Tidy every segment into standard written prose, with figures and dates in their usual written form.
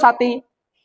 साथी,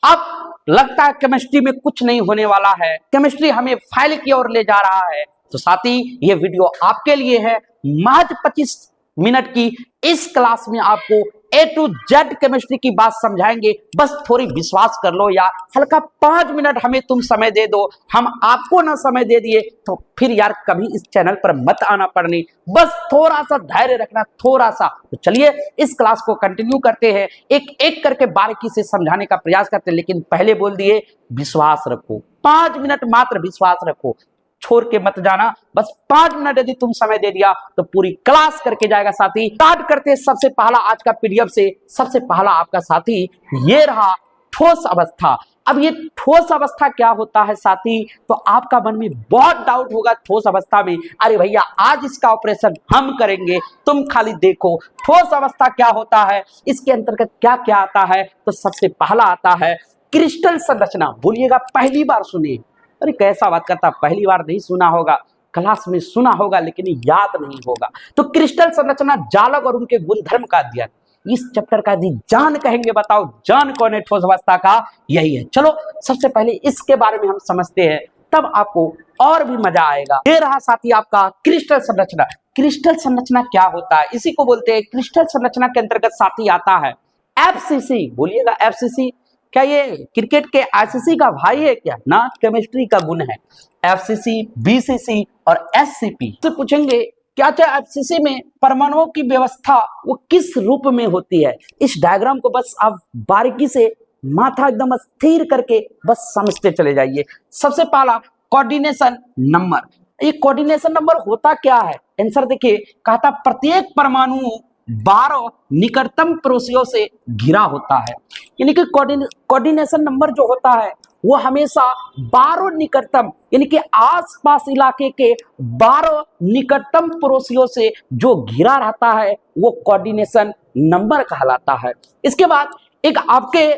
अब लगता है केमिस्ट्री में कुछ नहीं होने वाला है, केमिस्ट्री हमें फाइल की ओर ले जा रहा है। तो साथी, ये वीडियो आपके लिए है। महज 25 मिनट की इस क्लास में आपको A to Z केमिस्ट्री की बात समझाएंगे। बस थोड़ी विश्वास कर लो यार, हल्का 5 मिनट हमें तुम समय दे दो। हम आपको ना समय दे दिए तो फिर यार कभी इस चैनल पर मत आना पड़नी। बस थोड़ा सा धैर्य रखना, थोड़ा सा। तो चलिए इस क्लास को कंटिन्यू करते हैं, एक एक करके बारीकी से समझाने का प्रयास करते हैं। लेकिन पहले बोल दिए, विश्वास रखो, 5 मिनट मात्र विश्वास रखो, छोड़ के मत जाना। बस 5 मिनट यदि तुम समय दे दिया तो पूरी क्लास करके जाएगा साथी। स्टार्ट करते हैं सबसे पहला आज का पीडीएफ से। सबसे पहला आपका साथी ये रहा, ठोस अवस्था। अब ये ठोस अवस्था क्या होता है साथी, तो आपका मन में बहुत डाउट होगा ठोस अवस्था में। अरे भैया, आज इसका ऑपरेशन हम करेंगे, तुम खाली देखो। ठोस अवस्था क्या होता है, इसके अंतर्गत क्या क्या आता है। तो सबसे पहला आता है क्रिस्टल संरचना। बोलिएगा, पहली बार सुनिए। अरे कैसा बात करता, पहली बार नहीं सुना होगा, क्लास में सुना होगा लेकिन याद नहीं होगा। तो क्रिस्टल संरचना, जालक और उनके गुणधर्म का अध्ययन। इस चैप्टर का यदि जान कहेंगे, बताओ जान कौन है ठोस अवस्था का, यही है। चलो सबसे पहले इसके बारे में हम समझते हैं, तब आपको और भी मजा आएगा। ये रहा साथी आपका क्रिस्टल संरचना। क्रिस्टल संरचना क्या होता है, इसी को बोलते हैं। क्रिस्टल संरचना के अंतर्गत साथी आता है एफसीसी। बोलिएगा एफसीसी, क्या ये क्रिकेट के आईसीसी का भाई है क्या? ना, केमिस्ट्री का गुण है। एफसीसी, बीसीसी और एससीपी से पूछेंगे क्या क्या एफसीसी में परमाणुओं की व्यवस्था वो किस रूप में होती है। इस डायग्राम को बस आप बारीकी से माथा एकदम स्थिर करके बस समझते चले जाइए। सबसे पहला कोऑर्डिनेशन नंबर। ये कोऑर्डिनेशन नंबर होता क्या है, आंसर देखिए। कहता प्रत्येक परमाणु 12 निकटतम पड़ोसियों से घिरा होता है। यानी कि कोऑर्डिनेशन नंबर जो होता है वो हमेशा 12 निकटतम, यानी कि आसपास इलाके के 12 निकटतम पड़ोसियों से जो घिरा रहता है वो कोऑर्डिनेशन नंबर कहलाता है। इसके बाद एक आपके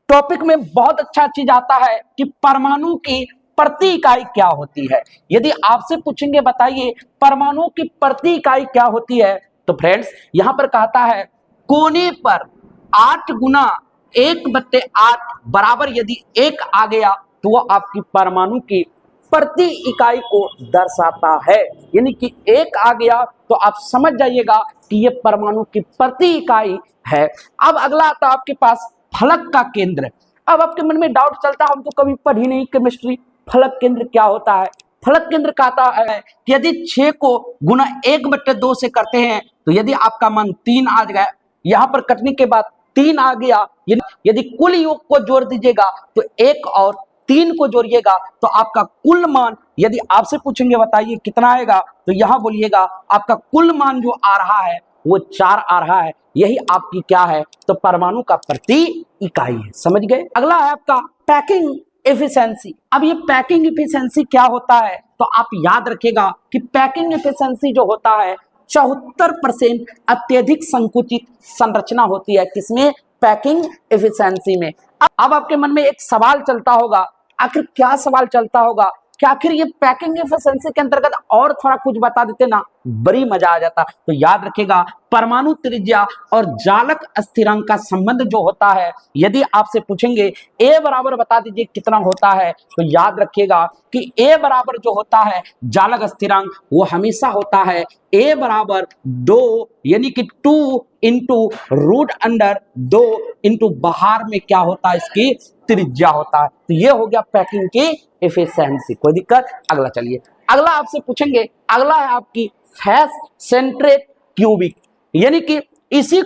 टॉपिक में बहुत अच्छा चीज आता है कि परमाणु की प्रति इकाई क्या होती है। यदि आपसे पूछेंगे बताइए परमाणु की प्रति इकाई क्या होती है, तो फ्रेंड्स यहां पर कहता है कोने पर 8 गुना 1/8 बराबर यदि 1 आ गया तो वो आपकी परमाणु की प्रति इकाई को दर्शाता है। यानी कि 1 आ गया तो आप समझ जाइएगा कि ये परमाणु की प्रति इकाई है। अब अगला आता है आपके पास फलक का केंद्र। अब आपके मन में डाउट चलता है, हम तो कभी पढ़ी नहीं केमिस्ट्री, फलक केंद्र क्या होता है। फलक केंद्र कहता है कि यदि 6 को गुना 1/2 से करते हैं तो यदि आपका मान 3 आ गया, यहां पर कटने के बाद 3 आ गया, यदि कुल योग को जोड़ दीजिएगा तो 1 और 3 को जोड़िएगा तो आपका कुल मान, यदि आपसे पूछेंगे बताइए कितना आएगा, तो यहां बोलिएगा आपका कुल मान जो आ रहा है वो 4 आ रहा है। यही आपकी क्या है, तो परमाणु का प्रति इकाई है। समझ गए। अगला है आपका पैकिंग एफिशिएंसी। अब ये पैकिंग एफिशिएंसी क्या होता है, तो आप याद रखिएगा कि पैकिंग एफिशिएंसी जो होता है 74% अत्यधिक संकुचित संरचना होती है। किसमें? पैकिंग एफिशिएंसी में। अब आपके मन में एक सवाल चलता होगा, आखिर क्या सवाल चलता होगा कि आखिर ये पैकिंग एफिशिएंसी के अंतर्गत और थोड़ा कुछ बता देते ना, बड़ी मजा आ जाता। तो याद रखिएगा परमाणु त्रिज्या और जालक स्थिरांक का संबंध जो होता है, यदि आपसे पूछेंगे a बराबर बता दीजिए कितना होता है, तो याद रखिएगा कि a बराबर जो होता है जालक स्थिरांक वो हमेशा होता है a बराबर 2, यानी कि 2 इंटू √2 इंटू बाहर में क्या होता है, इसकी त्रिज्या होता है। तो ये हो गया पैकिंग की एफिशिएंसी। कोई दिक्कत? अगला चलिए, अगला आपसे पूछेंगे, अगला है आपकी फेस सेंट्रेट क्यूबिक। यानी कि इसी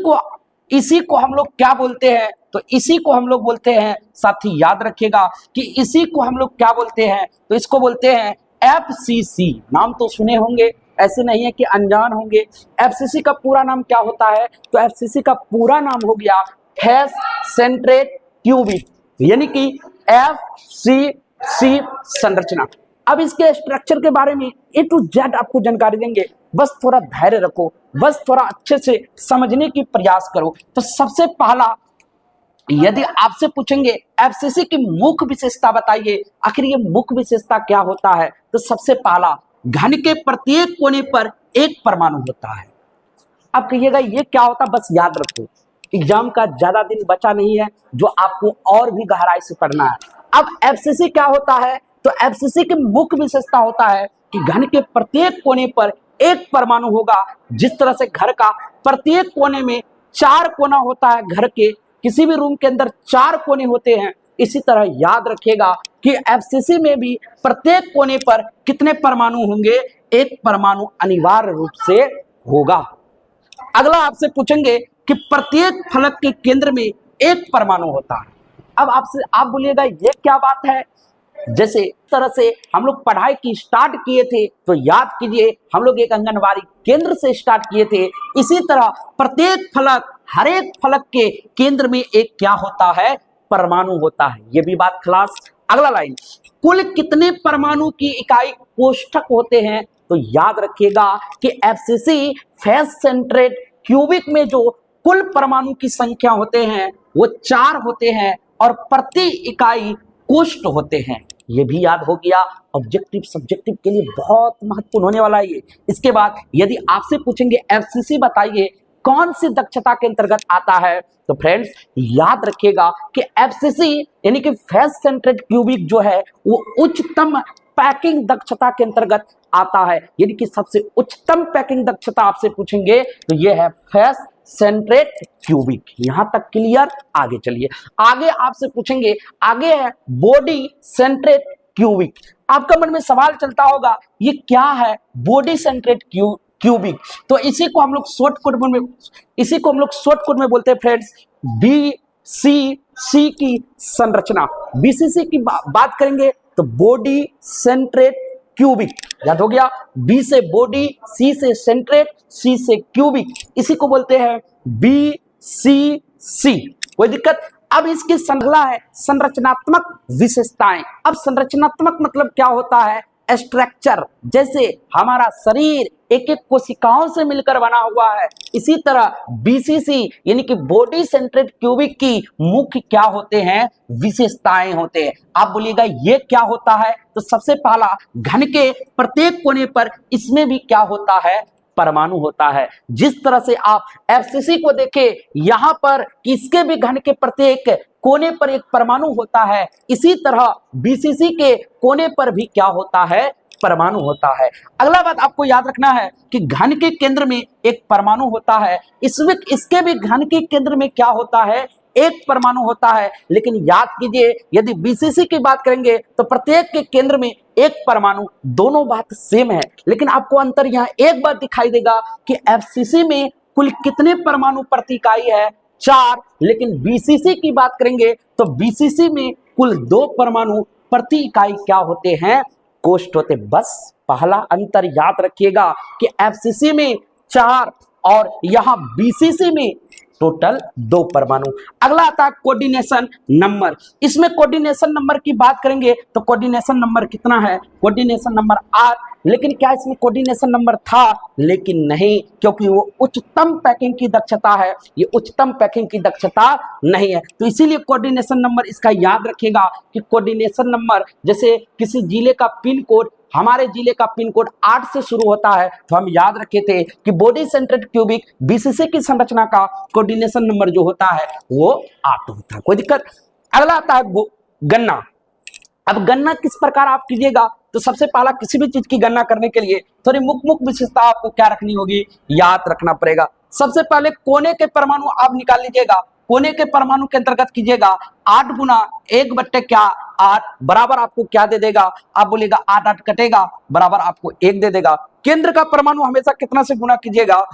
को हम लोग क्या बोलते हैं, तो इसी को हम लोग बोलते हैं साथी, याद रखिएगा कि इसी को हम लोग क्या बोलते हैं, तो इसको बोलते हैं एफसीसी। नाम तो सुने होंगे, ऐसे नहीं है कि अनजान होंगे। एफसीसी का पूरा नाम क्या होता है, तो एफसीसी का पूरा नाम हो गया फेस सेंट्रेट क्यूबिक, यानी कि एफसीसी संरचना। अब इसके स्ट्रक्चर के बारे में A to Z आपको जानकारी देंगे, बस थोड़ा धैर्य रखो, बस थोड़ा अच्छे से समझने की प्रयास करो। तो सबसे पहला यदि आपसे पूछेंगे एफसीसी की मुख्य विशेषता बताइए, आखिर ये मुख्य विशेषता क्या होता है, तो सबसे पहला घन के प्रत्येक कोने पर एक परमाणु होता है। अब कहिएगा ये क्या होता है, बस याद रखो एग्जाम का ज्यादा दिन बचा नहीं है जो आपको और भी गहराई से पढ़ना है। अब एफसीसी क्या होता है? तो एफसीसी की मुख्य विशेषता होता है कि घन के प्रत्येक कोने पर एक परमाणु होगा। जिस तरह से घर का प्रत्येक कोने में 4 कोना होता है, घर के किसी भी रूम के अंदर 4 कोने होते हैं, इसी तरह याद रखिएगा कि एफसीसी में भी प्रत्येक कोने पर कितने परमाणु होंगे? एक परमाणु अनिवार्य रूप से होगा। अगला आपसे पूछेंगे कि प्रत्येक फलक के केंद्र में एक परमाणु होता है। अब आप बोलिएगा ये क्या बात है? जैसे तरह से हम लोग पढ़ाई की स्टार्ट किए थे, तो याद कीजिए हम लोग एक आंगनबाड़ी केंद्र से स्टार्ट किए थे। इसी तरह प्रत्येक फलक, हर एक फलक के केंद्र में एक क्या होता है? परमाणु होता है। ये भी बात क्लास। अगला लाइन, कुल कितने परमाणु की इकाई कोष्ठक होते हैं? तो याद रखिएगा कि एफसीसी फेस सेंट्रेट क्यूबिक में जो कुल परमाणु की संख्या होते हैं वो 4 होते हैं और प्रति इकाई कोष्ठ होते हैं। ये भी याद हो गया। ऑब्जेक्टिव सब्जेक्टिव के लिए बहुत महत्वपूर्ण होने वाला है ये। इसके बाद यदि आपसे पूछेंगे एफसीसी बताइए कौन सी दक्षता के अंतर्गत आता है, तो फ्रेंड्स याद रखिएगा कि एफसीसी यानी कि फेस सेंट्रेट क्यूबिक जो है वो उच्चतम पैकिंग दक्षता के अंतर्गत आता है। यानी कि सबसे उच्चतम पैकिंग दक्षता आपसे पूछेंगे तो ये है फेस सेंट्रेट क्यूबिक। यहां तक क्लियर? आगे चलिए, आगे आपसे पूछेंगे, आगे है बॉडी सेंट्रेट क्यूबिक। आपका मन में सवाल चलता होगा ये क्या है बॉडी सेंट्रेट क्यूबिक? तो इसी को हम लोग शॉर्टकट में बोलते हैं फ्रेंड्स बीसीसी की संरचना। बीसीसी की बात करेंगे तो बॉडी सेंट्रेट क्यूबिक। याद हो गया, बी से बॉडी, सी से सेंट्रेट, सी से क्यूबिक, इसी को बोलते हैं बीसीसी। कोई दिक्कत? अब इसकी श्रृंखला है संरचनात्मक विशेषताएं। अब संरचनात्मक मतलब क्या होता है? स्ट्रक्चर। जैसे हमारा शरीर एक एक कोशिकाओं से मिलकर बना हुआ है, इसी तरह बीसीसी यानी कि बॉडी सेंट्रेट क्यूबिक की मुख्य क्या होते हैं? विशेषताएं होते हैं। आप बोलिएगा ये क्या होता है? तो सबसे पहला, घन के प्रत्येक कोने पर इसमें भी क्या होता है? परमाणु होता है। जिस तरह से आप एफसीसी को देखें यहां पर इसके भी घन के प्रत्येक कोने पर एक परमाणु होता है, इसी तरह बीसीसी के कोने पर भी क्या होता है? परमाणु होता है। अगला बात आपको याद रखना है कि घन के केंद्र में एक परमाणु होता है, इसके भी घन के केंद्र में क्या होता है? एक परमाणु होता है। लेकिन याद कीजिए यदि बीसीसी की बात करेंगे तो प्रत्येक के केंद्र में एक परमाणु। दोनों बात सेम है, लेकिन आपको अंतर यहाँ एक बात दिखाई देगा कि एफसीसी में कुल कितने परमाणु प्रति इकाई है? 4। लेकिन बीसीसी की बात करेंगे तो बीसीसी में कुल 2 परमाणु प्रति इकाई क्या होते हैं? कोष्ठ होते। बस पहला अंतर याद रखिएगा कि एफसीसी में 4 और यहां बीसीसी में टोटल 2 परमाणु। अगला आता है कोऑर्डिनेशन नंबर। इसमें कोऑर्डिनेशन नंबर की बात करेंगे तो कोऑर्डिनेशन नंबर कितना है? Coordination number 8। लेकिन क्या इसमें कोऑर्डिनेशन नंबर था? लेकिन नहीं, क्योंकि वो उच्चतम पैकिंग की दक्षता है, ये उच्चतम पैकिंग की दक्षता नहीं है। तो इसीलिए कोऑर्डिनेशन नंबर इसका याद रखिएगा कि कोऑर्डिनेशन नंबर, जैसे किसी जिले का पिन कोड, हमारे जिले का पिन कोड 8 से शुरू होता है, तो हम याद रखे थे कि बॉडी सेंट्रेट क्यूबिक बीसीसी की संरचना का कोऑर्डिनेशन नंबर जो होता है वो 8 होता है। कोई दिक्कत? अगला आता है गणना। अब गणना किस प्रकार आप कीजिएगा? तो सबसे पहला किसी भी चीज की गणना करने के लिए थोड़ी मुख्य विशेषता आपको क्या रखनी होगी? याद रखना पड़ेगा। सबसे पहले कोने के परमाणु आप निकाल लीजिएगा। कोने के परमाणु के अंतर्गत कीजिएगा 8 गुना 1/8 बराबर आपको क्या दे देगा? आप बोलेगा 8 कटेगा बराबर आपको 1 दे देगा। केंद्र का परमाणु हमेशा कितना से गुना कीजिएगा?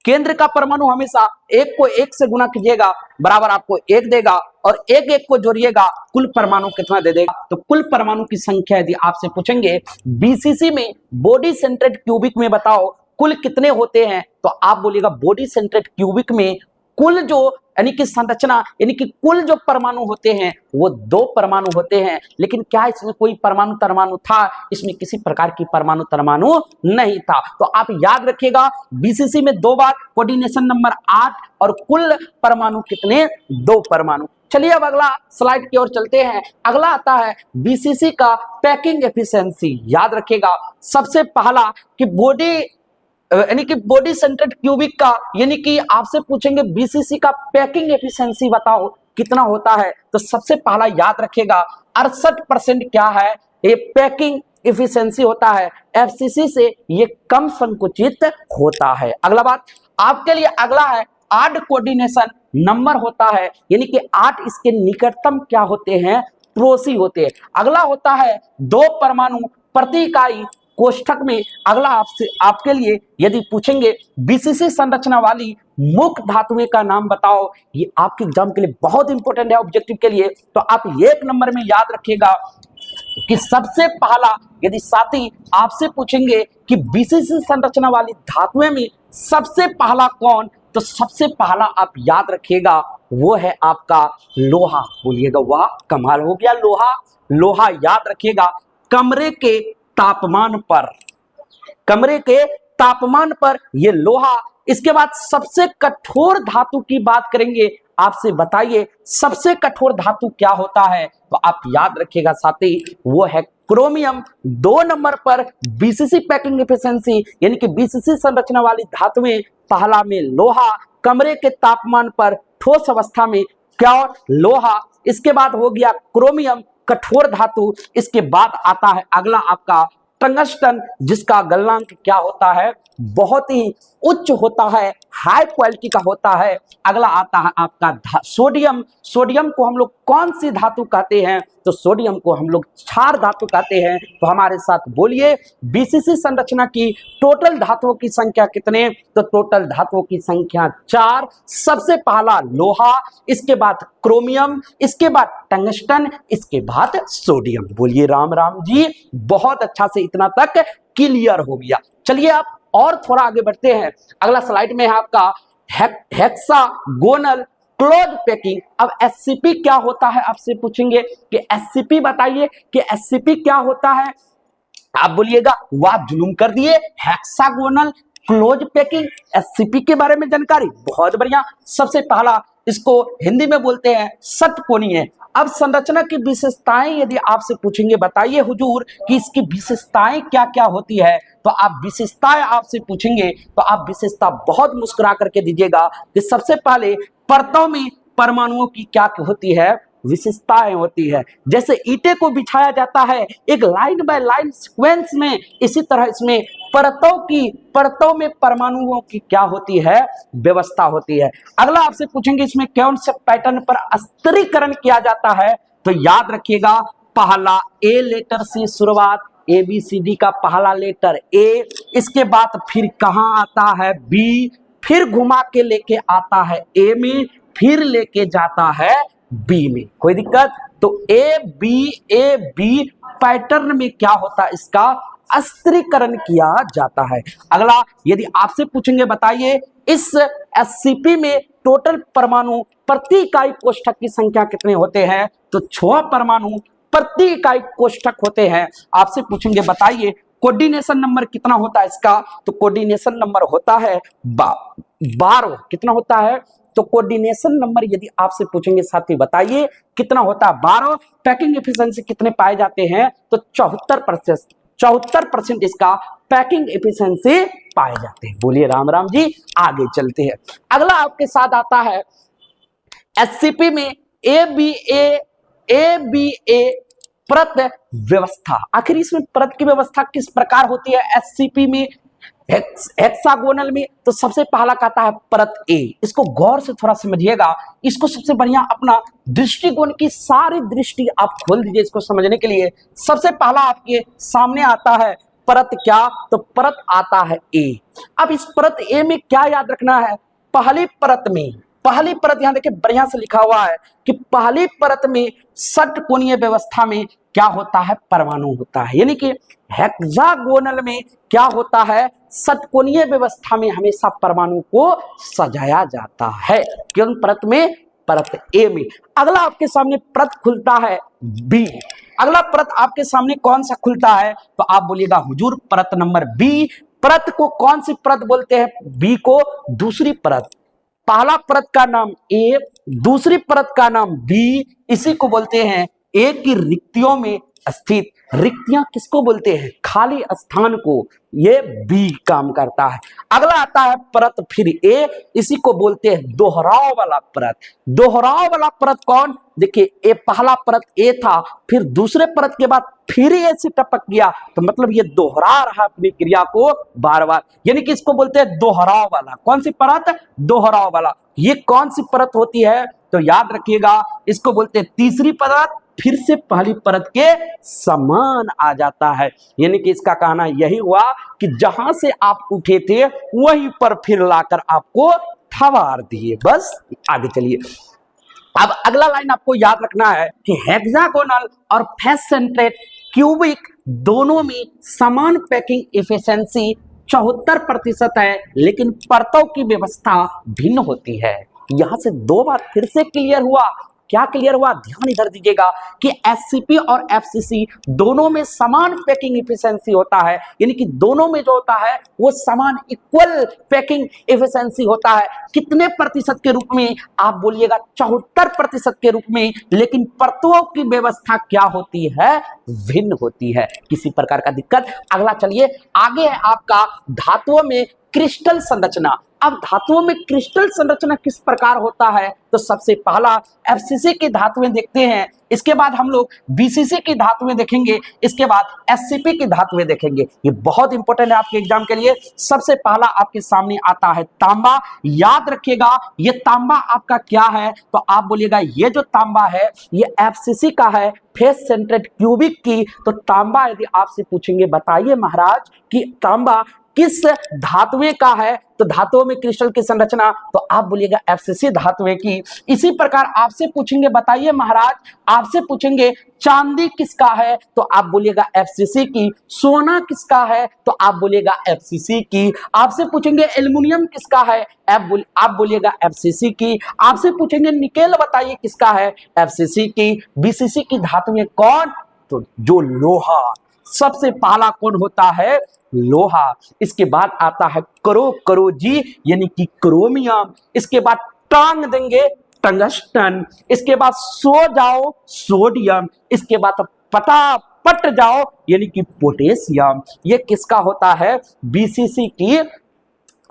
केंद्र का परमाणु हमेशा 1 को 1 से गुना कीजिएगा बराबर आपको 1 देगा, और 1 को जोड़िएगा कुल परमाणु कितना दे देगा? तो कुल परमाणु की संख्या यदि आपसे पूछेंगे बीसीसी में बॉडी सेंट्रेट क्यूबिक में बताओ कुल कितने होते हैं, तो आप बोलिएगा बॉडी सेंट्रेट क्यूबिक में कुल जो यानी कि संरचना यानी कि कुल जो परमाणु होते हैं वो 2 परमाणु होते हैं। लेकिन क्या इसमें कोई परमाणु तरमाणु था? इसमें किसी प्रकार की परमाणु तरमाणु नहीं था। तो आप याद रखिएगा बीसीसी में 2 बार कोऑर्डिनेशन नंबर 8 और कुल परमाणु कितने? 2 परमाणु। चलिए अब अगला स्लाइड की ओर चलते हैं। अगला आता है बीसीसी का पैकिंग एफिशिएंसी। याद रखिएगा सबसे पहला कि बॉडी यानी कि बॉडी सेंटर्ड क्यूबिक का, यानी कि आपसे पूछेंगे बीसीसी का पैकिंग एफिशिएंसी बताओ कितना होता है, तो सबसे पहला याद रखिएगा 68% क्या है, ये पैकिंग एफिशिएंसी होता है। एफसीसी से ये कम संकुचित होता है। अगला बात आपके लिए अगला है 8 कोऑर्डिनेशन नंबर होता है, यानी कि 8 इसके निकटतम क्या होते हैं, प्रोसी होते हैं। अगला होता है 2 परमाणु प्रति इकाई कोष्ठक में। अगला आपसे आपके लिए यदि पूछेंगे बीसीसी संरचना वाली मुख्य धातुएं का नाम बताओ, ये आपके एग्जाम के लिए बहुत इंपॉर्टेंट है ऑब्जेक्टिव के लिए, तो आप 1 नंबर में याद रखिएगा कि सबसे पहला यदि साथी आपसे पूछेंगे कि बीसीसी संरचना वाली धातुएं में सबसे पहला कौन, तो सबसे पहला आप याद रखिएगा वो है आपका लोहा। बोलिएगा वाह कमाल हो गया, लोहा। लोहा याद रखिएगा कमरे के तापमान पर, कमरे के तापमान पर ये लोहा। इसके बाद सबसे कठोर धातु की बात करेंगे, आपसे बताइए सबसे कठोर धातु क्या होता है, तो आप याद रखिएगा साथी वो है क्रोमियम। 2 नंबर पर बीसीसी पैकिंग एफिशिएंसी यानी कि बीसीसी संरचना वाली धातुएं, पहला में लोहा, कमरे के तापमान पर ठोस अवस्था में क्या, लोहा। इसके बाद हो गया क्रोमियम कठोर धातु। इसके बाद आता है अगला आपका टंगस्टन, जिसका गलनांक क्या होता है, बहुत ही उच्च होता है, हाई क्वालिटी का होता है। अगला आता है आपका सोडियम। सोडियम को हम लोग कौन सी धातु कहते हैं, तो सोडियम को हम लोग क्षार धातु कहते हैं। तो हमारे साथ बोलिए बीसीसी संरचना की टोटल धातुओं की संख्या कितने, तो टोटल धातुओं की संख्या 4। सबसे पहला लोहा, इसके बाद क्रोमियम, इसके बाद टंगस्टन, इसके बाद सोडियम। बोलिए राम राम जी, बहुत अच्छा से इतना तक क्लियर हो गया। चलिए आप और थोड़ा आगे बढ़ते हैं। अगला स्लाइड में है आपका हेक्सागोनल क्लोज पैकिंग। अब एससीपी क्या होता है, आपसे पूछेंगे कि एससीपी बताइए कि एससीपी क्या होता है, आप बोलिएगा वाह जुलूम कर दिए, हेक्सागोनल क्लोज पैकिंग एससीपी के बारे में जानकारी, बहुत बढ़िया। सबसे पहला इसको हिंदी में बोलते हैं षटकोणीय। अब संरचना की विशेषताएं यदि आपसे पूछेंगे बताइए हुजूर कि इसकी विशेषताएं क्या क्या होती है, तो आप विशेषताएं आपसे पूछेंगे तो आप विशेषता बहुत मुस्कुरा करके दीजिएगा कि सबसे पहले परतों में परमाणुओं की क्या होती है, विशेषताएं होती है। जैसे ईंटे को बिछाया जाता है एक लाइन बाय लाइन सीक्वेंस में, इसी तरह इसमें परतों में परमाणुओं की क्या होती है, व्यवस्था होती है। अगला आपसे पूछेंगे इसमें कौन से पैटर्न पर स्थिरीकरण किया जाता है, तो याद रखिएगा पहला ए लेटर से शुरुआत, ABCD का पहला लेटर ए, इसके बाद फिर कहां आता है बी, फिर घुमा के लेके आता है ए में, फिर लेके जाता है बी में। कोई दिक्कत, तो ए बी पैटर्न में क्या होता है, इसका स्थिरीकरण किया जाता है। अगला यदि आपसे पूछेंगे बताइए इस एससीपी में टोटल परमाणु प्रति इकाई कोष्ठक की संख्या कितने होते हैं, तो 6 परमाणु प्रति इकाई कोष्ठक होते हैं। आपसे पूछेंगे बताइए कोऑर्डिनेशन नंबर कितना होता है इसका, तो कोऑर्डिनेशन नंबर होता है 12। कितना होता है, तो कोऑर्डिनेशन नंबर यदि आपसे पूछेंगे साथी बताइए कितना होता है, 12। पैकिंग एफिशिएंसी कितने पाए जाते हैं, तो 74% इसका पैकिंग एफिशिएंसी पाए जाते हैं। बोलिए राम राम जी, आगे चलते हैं। अगला आपके साथ आता है एससीपी में एबीए परत व्यवस्था। आखिर इसमें परत की व्यवस्था किस प्रकार होती है एससीपी में, हेक्सागोनल में, तो सबसे पहला कहता है परत ए। इसको गौर से थोड़ा समझिएगा, इसको सबसे बढ़िया अपना दृष्टिकोण की सारी दृष्टि आप खोल दीजिए इसको समझने के लिए। सबसे पहला आपके सामने आता है परत क्या, तो परत आता है ए। अब इस परत ए में क्या याद रखना है, पहली परत यहां देखिए बढ़िया से लिखा हुआ है कि पहली परत में षटकोणीय व्यवस्था में क्या होता है, परमाणु होता है। यानी कि हेक्सागोनल में क्या होता है, षटकोणीय व्यवस्था में हमेशा परमाणु को सजाया जाता है। किन परत में, परत ए में। अगला आपके सामने परत खुलता है बी। अगला परत आपके सामने कौन सा खुलता है, तो आप बोलिएगा हुजूर परत नंबर बी। परत को कौन सी परत बोलते हैं, बी को दूसरी परत। पहला परत का नाम ए, दूसरी परत का नाम बी, इसी को बोलते हैं ए की रिक्तियों में स्थित। रिक्तियां किसको बोलते हैं? खाली स्थान को। ये बी काम करता है। अगला आता है परत फिर ए, इसी को बोलते हैं दोहराव वाला परत। दोहराव वाला परत कौन? देखिए, ये पहला परत ए था, फिर दूसरे परत के बाद फिर ए से टपक गया, तो मतलब ये दोहरा रहा अपनी क्रिया को बार बार, यानी कि इसको बोलते हैं दोहराव वाला। कौन सी परत? दोहराव वाला। ये कौन सी परत होती है? तो याद रखिएगा, इसको बोलते हैं तीसरी परत, फिर से पहली परत के समान आ जाता है। यानी कि इसका कहना यही हुआ कि जहां से आप उठे थे वहीं पर फिर लाकर आपको ठवार दिए। बस आगे चलिए। अब अगला लाइन आपको याद रखना है कि हेक्सागोनल और फेस सेंट्रेट क्यूबिक दोनों में समान पैकिंग एफिशिएंसी 74% है, लेकिन परतों की व्यवस्था भिन्न होती है। यहां से दो बात फिर से क्लियर हुआ। क्या क्लियर हुआ? ध्यान इधर दीजिएगा कि एससीपी और एफसीसी दोनों में समान पैकिंग एफिशिएंसी होता है, यानी कि दोनों में जो होता है वो समान इक्वल पैकिंग एफिशिएंसी होता है। कितने प्रतिशत के रूप में? आप बोलिएगा 74% के रूप में, लेकिन परतों की व्यवस्था क्या होती है? भिन्न होती है। किसी प्रकार का दिक्कत? अगला चलिए, आगे है आपका धातुओं में क्रिस्टल संरचना। अब धातुओं में क्रिस्टल संरचना किस प्रकार होता है? तो सबसे पहला एफसीसी की धातुएं देखते हैं, इसके बाद हम लोग बीसीसी की धातुएं देखेंगे, इसके बाद एससीपी की धातुएं देखेंगे। ये बहुत इंपॉर्टेंट है आपके एग्जाम के लिए। सबसे पहला आपके सामने आता है तांबा। याद रखिएगा, ये तांबा आपका क्या है? तो आप बोलिएगा ये जो तांबा है ये एफसीसी का है, फेस सेंट्रेट क्यूबिक की। तो तांबा यदि आपसे पूछेंगे बताइए महाराज कि तांबा किस धातुएं का है, तो धातुओं में क्रिस्टल की संरचना, तो आप बोलिएगा एफसीसी धातुएं की। इसी प्रकार आपसे पूछेंगे बताइए महाराज, आपसे पूछेंगे चांदी किसका है, तो आप बोलिएगा एफसीसी की। सोना किसका है, तो आप बोलिएगा एफसीसी की। आपसे पूछेंगे एल्युमिनियम किसका है, आप बोलिएगा एफसीसी की। आपसे पूछेंगे निकेल बताइए किसका है, एफसीसी की। बीसीसी की धातुएं कौन? तो जो लोहा, सबसे पहला कौन होता है? लोहा। इसके बाद आता है करोजी यानी कि क्रोमियम। इसके बाद टांग देंगे टंगस्टन। इसके बाद सो जाओ सोडियम। इसके बाद पट जाओ यानी कि पोटेशियम। ये किसका होता है? बीसीसी की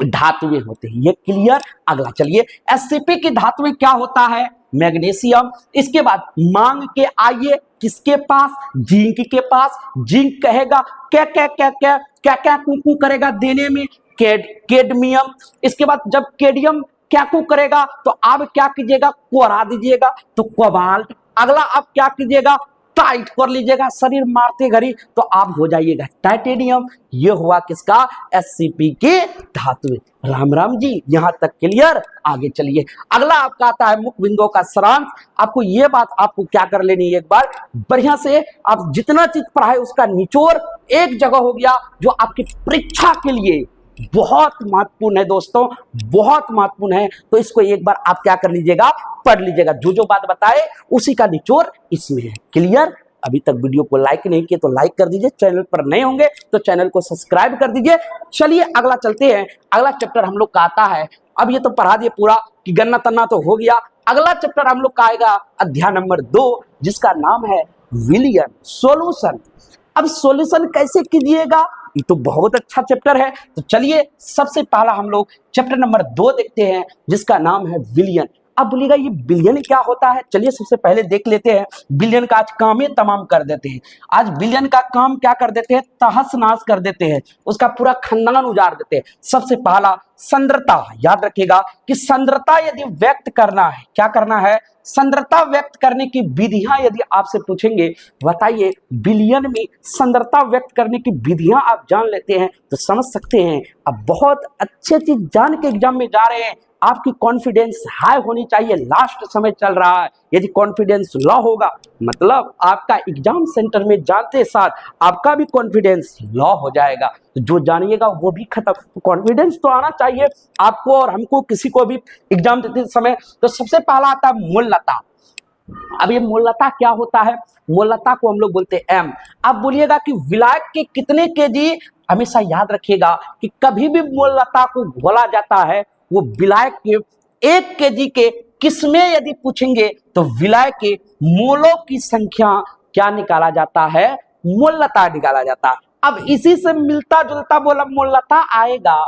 धातुएं होते हैं। ये क्लियर? अगला चलिए, एससीपी की धातुएं क्या होता है? मैग्नीशियम। इसके बाद मांग के आइए किसके पास? जिंक के पास। जिंक कहेगा क्या क्या क्या क्या क्या क्या कुकू करेगा देने में? कैडमियम। इसके बाद जब कैडियम क्या कू करेगा तो आप क्या कीजिएगा? कोरा दीजिएगा, तो कोबाल्ट। अगला आप क्या कीजिएगा? टाइट कर लीजिएगा शरीर मारते घड़ी, तो आप हो जाइएगा टाइटेनियम। ये हुआ किसका? एससीपी के धातु। राम राम जी, यहां तक क्लियर? आगे चलिए, अगला आपका आता है मुख्य बिंदुओं का सारांश। आपको ये बात आपको क्या कर लेनी है, एक बार बढ़िया से आप जितना चीज पढ़ाए उसका निचोड़ एक जगह हो गया, जो आपकी परीक्षा के लिए बहुत महत्वपूर्ण है दोस्तों, बहुत महत्वपूर्ण है। तो इसको एक बार आप क्या कर लीजिएगा? पढ़ लीजिएगा। जो जो बात बताए उसी का निचोड़ इसमें है। क्लियर? अभी तक वीडियो को लाइक नहीं किए तो लाइक कर दीजिए, चैनल पर नए होंगे तो चैनल को सब्सक्राइब कर दीजिए। चलिए अगला चलते हैं। अगला चैप्टर हम लोग का आता है, अब ये तो पढ़ा दिए पूरा कि गन्ना तन्ना तो हो गया। अगला चैप्टर हम लोग का आएगा अध्याय नंबर 2, जिसका नाम है विलियन सॉल्यूशन। अब सॉल्यूशन कैसे कीजिएगा? ये तो बहुत अच्छा चैप्टर है। तो चलिए सबसे पहला हम लोग चैप्टर नंबर 2 देखते हैं, जिसका नाम है विलियन। अब बोलिएगा ये बिलियन क्या होता है? चलिए सबसे पहले देख लेते हैं। बिलियन का आज काम ही तमाम कर देते हैं। आज बिलियन का काम क्या कर देते हैं? तहस नहस कर देते हैं, उसका पूरा खानदान उजाड़ देते हैं। सबसे पहला सांद्रता। याद रखिएगा कि सांद्रता यदि व्यक्त करना है, क्या करना है? सांद्रता व्यक्त करने की विधियां यदि आपसे पूछेंगे, बताइए बिलियन में सांद्रता व्यक्त करने की विधियां आप जान लेते हैं तो समझ सकते हैं। अब बहुत अच्छी चीज जान के एग्जाम में जा रहे हैं। आपकी कॉन्फिडेंस हाई होनी चाहिए। लास्ट समय चल रहा है, यदि कॉन्फिडेंस लो होगा मतलब आपका एग्जाम सेंटर में जाते साथ आपका भी कॉन्फिडेंस लो हो जाएगा। तो जो जानिएगा वो भी खत्म। तो कॉन्फिडेंस तो आना चाहिए आपको और हमको, किसी को भी एग्जाम देते समय। तो सबसे पहला आता है मूललता। अब ये मूललता क्या होता है? मूललता को हम लोग बोलते हैं एम। अब बोलिएगा कि विलायक के कितने केजी? हमेशा याद रखिएगा कि कभी भी मूललता को घोला जाता है वो विलायक के 1 केजी के किस्में यदि पूछेंगे तो विलायक के मोलों की संख्या क्या निकाला जाता है? मोलता निकाला जाता। अब इसी से मिलता जुलता बोला मोलता आएगा,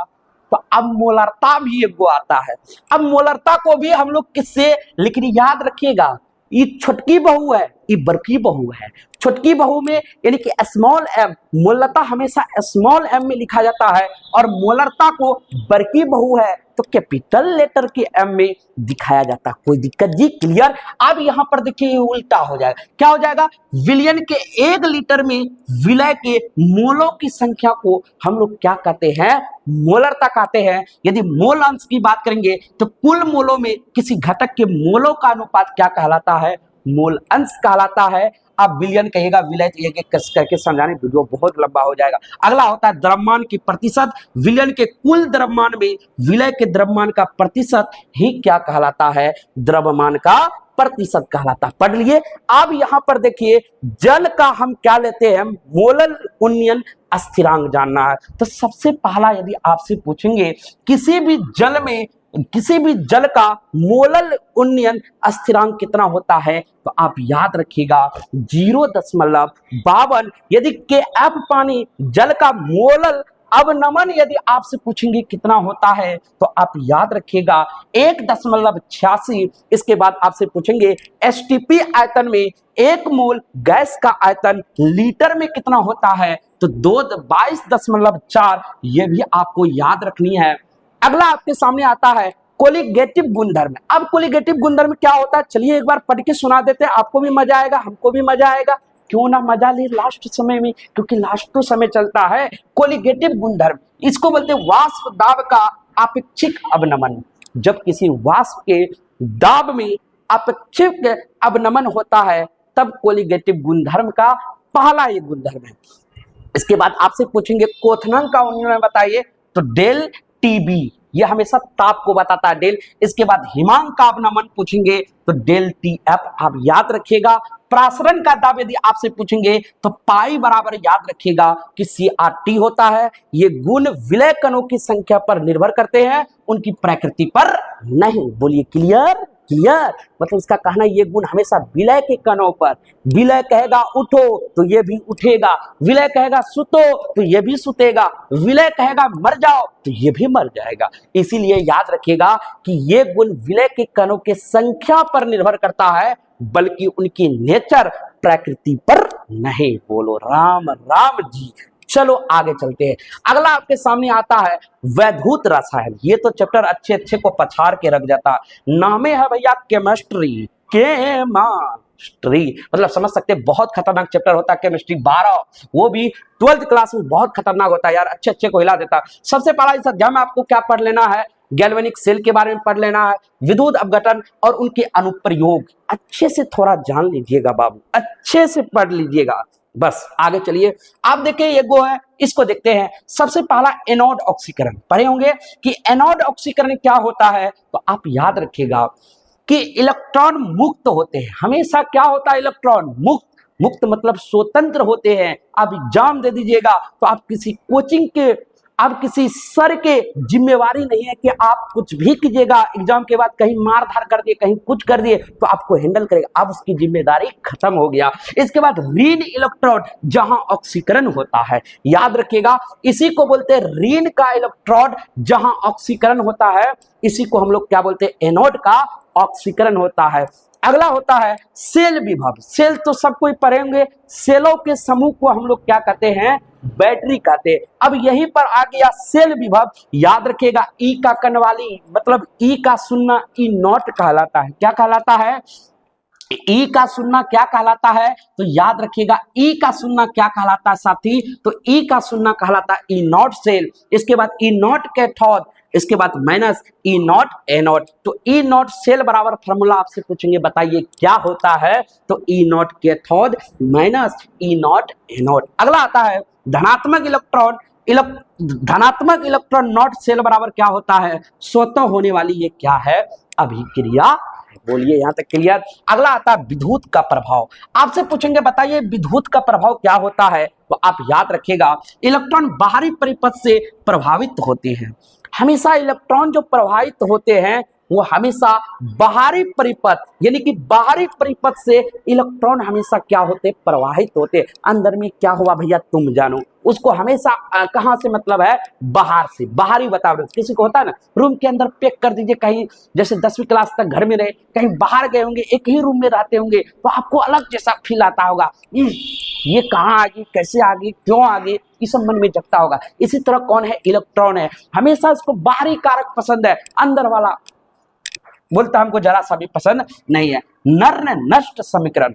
तो अब मोलरता भी एक गो आता है। अब मोलरता को भी हम लोग किससे, लेकिन याद रखिएगा ये छोटकी बहू है, ये बड़की बहू है। छोटकी बहू में यानी कि स्मॉल एम, मोलता हमेशा स्मॉल एम में लिखा जाता है, और मोलरता को बड़की बहू है तो कैपिटल लेटर के एम में दिखाया जाता। कोई दिक्कत जी? क्लियर? अब यहां पर देखिए उल्टा हो जाएगा। क्या हो जाएगा? विलयन के 1 लीटर में विलय के मोलों की संख्या को हम लोग क्या कहते हैं? मोलरता कहते हैं। यदि मोल अंश की बात करेंगे तो कुल मोलों में किसी घटक के मोलों का अनुपात क्या कहलाता है? मोल अंश कहलाता है। अब विलयन कहेगा, विलय एक एक करके समझाने वीडियो बहुत लंबा हो जाएगा। अगला होता है द्रव्यमान की प्रतिशत। विलयन के कुल द्रव्यमान में विलय के द्रव्यमान का प्रतिशत ही क्या कहलाता है? द्रव्यमान का प्रतिशत कहलाता है। पढ़ लिए। अब यहां पर देखिए जल का हम क्या लेते हैं? मोलल उन्नयन स्थिरांक जानना है। तो सबसे पहला यदि आपसे पूछेंगे किसी भी जल का मोलल उन्नयन स्थिरांक कितना होता है, तो आप याद रखिएगा 0.52। यदि KF पानी जल का मोलल अवनमन यदि आपसे पूछेंगे कितना होता है, तो आप याद रखिएगा 1.86। इसके बाद आपसे पूछेंगे STP आयतन में 1 मोल गैस का आयतन लीटर में कितना होता है, तो 22.4। ये भी आपको याद रखनी है। अगला आपके सामने आता है कोलिगेटिव गुणधर्म। अब कोलिगेटिव गुणधर्म क्या होता है, चलिए एक बार पढ़ के सुना देते हैं, आपको भी मजा आएगा, हमको भी मजा आएगा। क्यों ना मजा ले लास्ट समय में, क्योंकि लास्ट तो समय चलता है। कोलिगेटिव गुणधर्म इसको बोलते हैं वाष्प दाब का अपेक्षिक अवनमन। जब किसी वाष्प के दाब में अपेक्षिक अवनमन होता है तब कोलिगेटिव गुणधर्म का पहला ये गुणधर्म है। इसके बाद आपसे पूछेंगे क्वथनांक का उन्नयन बताइए, तो डेल टीबी ये हमेशा ताप को बताता है, डेल। इसके बाद हिमांक का अवनमन पूछेंगे तो डेल टीएफ आप याद रखिएगा। प्रासरण का दाब यदि आपसे पूछेंगे तो पाई बराबर याद रखिएगा कि CRT होता है। ये गुण विलय कणों की संख्या पर निर्भर करते हैं, उनकी प्रकृति पर नहीं। बोलिए क्लियर? क्लियर मतलब इसका कहना ये गुण हमेशा विलय के कणों पर, विलय कहेगा उठो तो ये भी उठेगा, विलय कहेगा सुतो तो ये भी सुतेगा, विलय कहेगा मर जाओ तो ये भी मर जाएगा। इसीलिए याद रखिएगा कि ये गुण विलय के कणों के संख्या पर निर्भर करता है, बल्कि उनकी नेचर प्रकृति पर नहीं। बोलो राम राम जी। चलो आगे चलते हैं। अगला आपके सामने आता है वैद्युत रसायन। ये तो चैप्टर अच्छे अच्छे को पछाड़ के रख जाता है। नामे है भैया केमिस्ट्री, केमिस्ट्री मतलब समझ सकते हैं बहुत खतरनाक चैप्टर होता है केमिस्ट्री 12, वो भी 12th क्लास में बहुत खतरनाक होता है यार, अच्छे अच्छे को हिला देता है। सबसे पहला इस अध्याय में आपको क्या पढ़ लेना है? गैल्वेनिक सेल के बारे में पढ़ लेना है, विद्युत अपघटन और उनके अनुप्रयोग अच्छे से थोड़ा जान लीजिएगा बाबू, अच्छे से पढ़ लीजिएगा। बस आगे चलिए। आप देखिए ये गो है, इसको देखते हैं। सबसे पहला एनोड ऑक्सीकरण पढ़े होंगे कि एनोड ऑक्सीकरण क्या होता है, तो आप याद रखिएगा कि इलेक्ट्रॉन मुक्त होते हैं। हमेशा क्या होता है? इलेक्ट्रॉन मुक्त। मुक्त मतलब स्वतंत्र होते हैं। आप एग्जाम दे दीजिएगा तो आप किसी कोचिंग के, आप किसी सर के जिम्मेवारी नहीं है कि आप कुछ भी कीजिएगा, एग्जाम के बाद कहीं मार धार कर दिए, कहीं कुछ कर दिए तो आपको हैंडल करेगा, अब उसकी जिम्मेदारी खत्म हो गया। इसके बाद ऋण इलेक्ट्रोड जहां ऑक्सीकरण होता है, याद रखिएगा इसी को बोलते हैं ऋण का इलेक्ट्रोड जहां ऑक्सीकरण होता है, इसी को हम लोग क्या बोलते हैं? एनोड का ऑक्सीकरण होता है। अगला होता है सेल विभव। सेल तो सब कोई पढ़ेंगे, सेलों के समूह को हम लोग क्या कहते हैं? बैटरी कहते हैं। अब यहीं पर आ गया सेल विभव। याद रखिएगा ई का कनवाली मतलब ई का शून्य ई नॉट कहलाता है। क्या कहलाता है? ई का शून्य क्या कहलाता है? तो याद रखिएगा ई का शून्य क्या कहलाता है साथी? तो ई का शून्य कहलाता है ई नॉट सेल। इसके बाद ई नॉट कैथोड, इसके बाद माइनस ई नॉट एनोड। तो ई नॉट सेल बराबर फॉर्मूला आपसे पूछेंगे, बताइए क्या होता है? तो E naught cathode minus E naught anode. अगला आता है धनात्मक इलेक्ट्रॉन। धनात्मक इलेक्ट्रॉन नॉट सेल बराबर क्या होता है? स्वतः होने वाली ये क्या है? अभिक्रिया। बोलिए यहां तक क्लियर? अगला आता है विद्युत का प्रभाव। आपसे पूछेंगे बताइए विद्युत का प्रभाव क्या होता है? तो आप याद रखिएगा इलेक्ट्रॉन बाहरी परिपथ से प्रभावित होते हैं। हमेशा इलेक्ट्रॉन जो प्रभावित होते हैं वो हमेशा बाहरी परिपथ यानी कि बाहरी परिपथ से इलेक्ट्रॉन हमेशा क्या होते, प्रवाहित होते। अंदर में क्या हुआ भैया तुम जानो। उसको हमेशा कहां से मतलब है, बाहर से, बाहरी वातावरण। किसी को होता है ना, रूम के अंदर पैक कर दीजिए, कहीं जैसे 10वीं क्लास तक घर में रहे, कहीं बाहर गए होंगे, एक ही रूम में रहते होंगे, तो आपको अलग जैसा फील आता होगा, ये कहाँ आ गई, कैसे आ गई, क्यों आ गई, ये सब मन में जगता होगा। इसी तरह कौन है, इलेक्ट्रॉन है। हमेशा इसको बाहरी कारक पसंद है, अंदर वाला बोलता हमको जरा सा भी पसंद नहीं है। नर्न नष्ट समीकरण,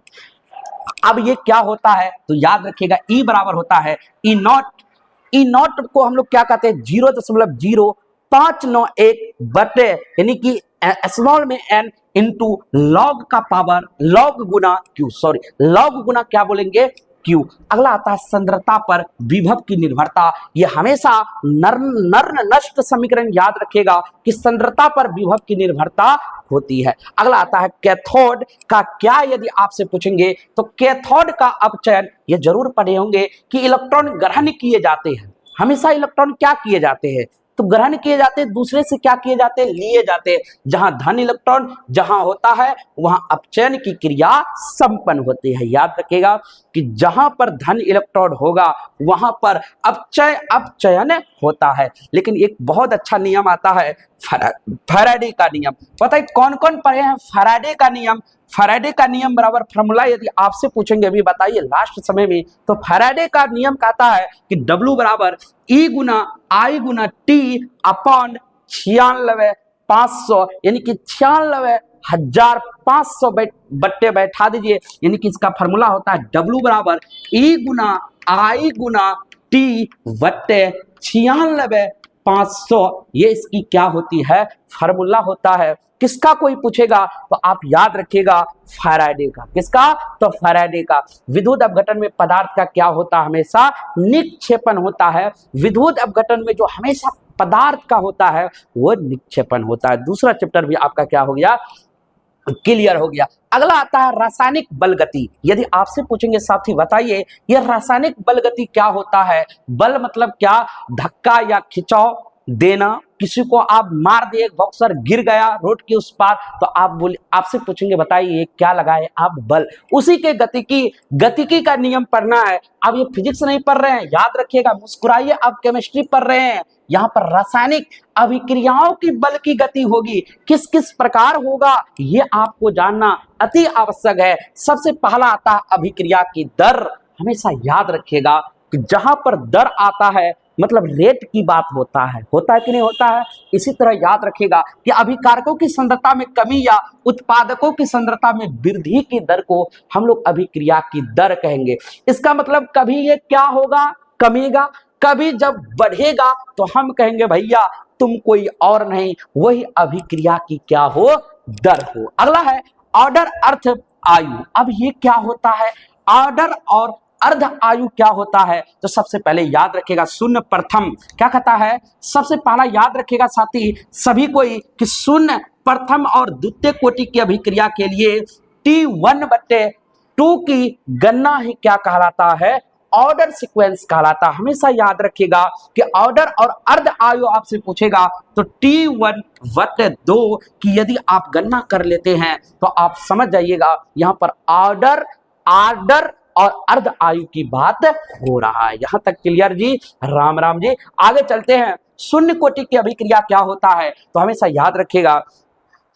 अब ये क्या होता है तो याद रखिएगा, E बराबर होता है ई नॉट को हम लोग क्या कहते हैं, 0.0591 बटे यानी कि स्मॉल में n इंटू लॉग का पावर लॉग गुना क्यू, सॉरी लॉग गुना क्या बोलेंगे, क्यू। अगला आता है सांद्रता पर विभव की निर्भरता। ये हमेशा नर्न नष्ट समीकरण याद रखेगा कि सांद्रता पर विभव की निर्भरता होती है। अगला आता है कैथोड का क्या, यदि आपसे पूछेंगे तो कैथोड का अपचयन, ये जरूर पढ़े होंगे कि इलेक्ट्रॉन ग्रहण किए जाते हैं। हमेशा इलेक्ट्रॉन क्या किए जाते हैं, तो ग्रहण किए जाते हैं, दूसरे से क्या किए जाते हैं, लिए जाते हैं। जहां धन इलेक्ट्रॉन जहां होता है वहां अपचयन की क्रिया संपन्न होती है। याद रखिएगा कि जहां पर धन इलेक्ट्रॉन होगा वहां पर अपचयन होता है। लेकिन एक बहुत अच्छा नियम आता है फैराडे का नियम। पता है कौन कौन पढ़े हैं फैराडे का नियम? फैराडे का नियम बराबर फॉर्मूला यदि आपसे पूछेंगे अभी बताइए लास्ट समय में, तो फैराडे का नियम कहता है कि W बराबर E Guna I Guna T upon 96,500 यानी कि 96,500 बट्टे बैठा दीजिए, यानी कि इसका फॉर्मूला होता है W बराबर E Guna I Guna T बट्टे 96,500। ये इसकी क्या होती है, फॉर्मूला होता है। किसका कोई पूछेगा तो आप याद रखिएगा फैराडे का। किसका, तो फैराडे का। विद्युत अपघटन में पदार्थ का क्या होता है, हमेशा निक्षेपण होता है। विद्युत अपघटन में जो हमेशा पदार्थ का होता है वो निक्षेपण होता है। दूसरा चैप्टर भी आपका क्या हो गया, क्लियर हो गया। अगला आता है रासायनिक बल गति। यदि आपसे पूछेंगे साथी बताइए यह रासायनिक बल गति क्या होता है। बल मतलब क्या, धक्का या खिंचाव देना। किसी को आप मार दिए, बॉक्सर गिर गया रोड के उस पार, तो आप बोले, आपसे पूछेंगे बताइए क्या लगाए आप, बल। उसी के गतिकी का नियम पढ़ना है। अब ये फिजिक्स नहीं पढ़ रहे हैं, याद रखिएगा, मुस्कुराइए, आप केमिस्ट्री पढ़ रहे हैं। यहाँ पर रासायनिक अभिक्रियाओं की बल की गति होगी, किस किस प्रकार होगा ये आपको जानना अति आवश्यक है। सबसे पहला आता है अभिक्रिया की दर। हमेशा याद रखिएगा कि जहां पर दर आता है मतलब रेट की बात होता है कि नहीं होता है। इसी तरह याद रखिएगा कि अभिकारकों की सांद्रता में कमी या उत्पादकों की सांद्रता में वृद्धि की दर को हम लोग अभिक्रिया की दर कहेंगे। इसका मतलब कभी ये क्या होगा, कमेगा, कभी जब बढ़ेगा तो हम कहेंगे भैया तुम कोई और नहीं, वही अभिक्रिया की क्या हो, दर हो। अगला है ऑर्डर अर्थ आयु। अब ये क्या होता है, ऑर्डर और अर्ध आयु क्या होता है, तो सबसे पहले याद रखेगा शून्य प्रथम क्या कहता है, सबसे पहला याद रखेगा साथी सभी कोई कि शून्य प्रथम और द्वितीय कोटि की अभिक्रिया के लिए T1/2 की गणना ही क्या कहलाता है, ऑर्डर सीक्वेंस कहलाता है। हमेशा याद रखिएगा कि ऑर्डर और अर्ध आयु आपसे पूछेगा तो T1/2 की यदि आप गणना कर लेते हैं तो आप समझ जाइएगा यहां पर ऑर्डर और अर्ध आयु की बात हो रहा है। यहां तक क्लियर जी, राम राम जी। आगे चलते हैं, शून्य कोटि की अभिक्रिया क्या होता है, तो हमेशा याद रखिएगा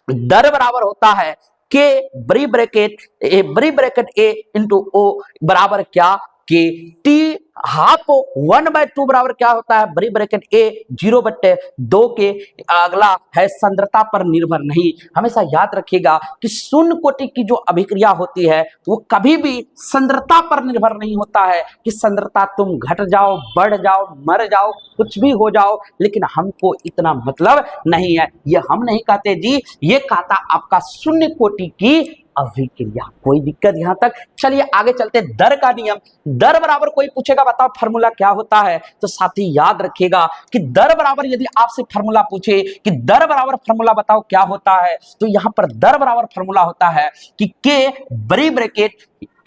दर बराबर होता है के बड़ी ब्रैकेट ए इंटू ओ बराबर क्या, कि टी हाफ 1/2 बराबर क्या होता है, बड़ी ब्रैकेट ए 0/2 के। अगला है सांद्रता पर निर्भर नहीं। हमेशा याद रखिएगा कि शून्य कोटि की जो अभिक्रिया होती है वो कभी भी सांद्रता पर निर्भर नहीं होता है कि सांद्रता तुम घट जाओ, बढ़ जाओ, मर जाओ, कुछ भी हो जाओ, लेकिन हमको इतना मतलब नहीं है। ये हम नहीं कहते जी, ये कहता आपका शून्य कोटि की अभिक्रिया। कोई दिक्कत यहां तक? चलिए आगे चलते, दर का नियम। दर बराबर कोई पूछेगा बताओ फार्मूला क्या होता है, तो साथी याद रखिएगा कि दर बराबर यदि आपसे फार्मूला पूछे कि दर बराबर फार्मूला बताओ क्या होता है, तो यहां पर दर बराबर फार्मूला होता है कि के बड़ी ब्रैकेट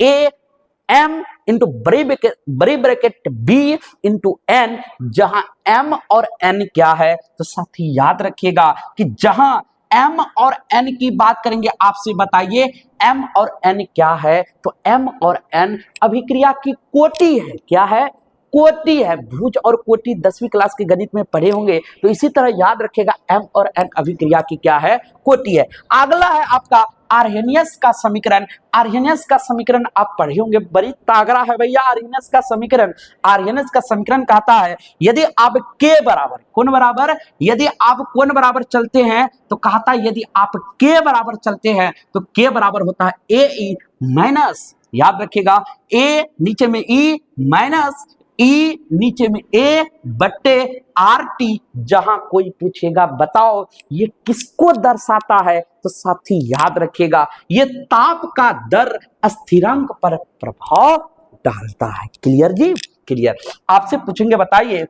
ए एम इंटू बड़ी ब्रैकेट बी इंटू एन, जहां एम और एन क्या है, तो साथी याद रखिएगा कि जहां एम और एन की बात करेंगे आपसे, बताइए एम और एन क्या है? तो एम और एन अभिक्रिया की कोटि है। क्या है? कोटि है। भुज और कोटि 10वीं क्लास के गणित में पढ़े होंगे, तो इसी तरह याद रखेगा एम और एन अभिक्रिया की क्या है? कोटि है। अगला है आपका आर्हेनियस का समीकरण। आर्हेनियस का समीकरण आप पढ़े होंगे, बड़ी तागड़ा है भैया आर्हेनियस का समीकरण। आर्हेनियस का समीकरण कहता है यदि आप के बराबर, कौन बराबर? यदि आप कौन बराबर चलते हैं, तो कहता है यदि आप के बराबर चलते हैं तो के बराबर होता है ए ई माइनस, याद रखिएगा ए नीचे में ई माइनस ई नीचे में ए बट्टे आर टी। जहां कोई पूछेगा बताओ ये किसको दर्शाता है, तो साथी याद रखिएगा ये ताप का दर स्थिरांक पर प्रभाव डालता है। क्लियर जी? क्लियर। आपसे पूछेंगे बताइए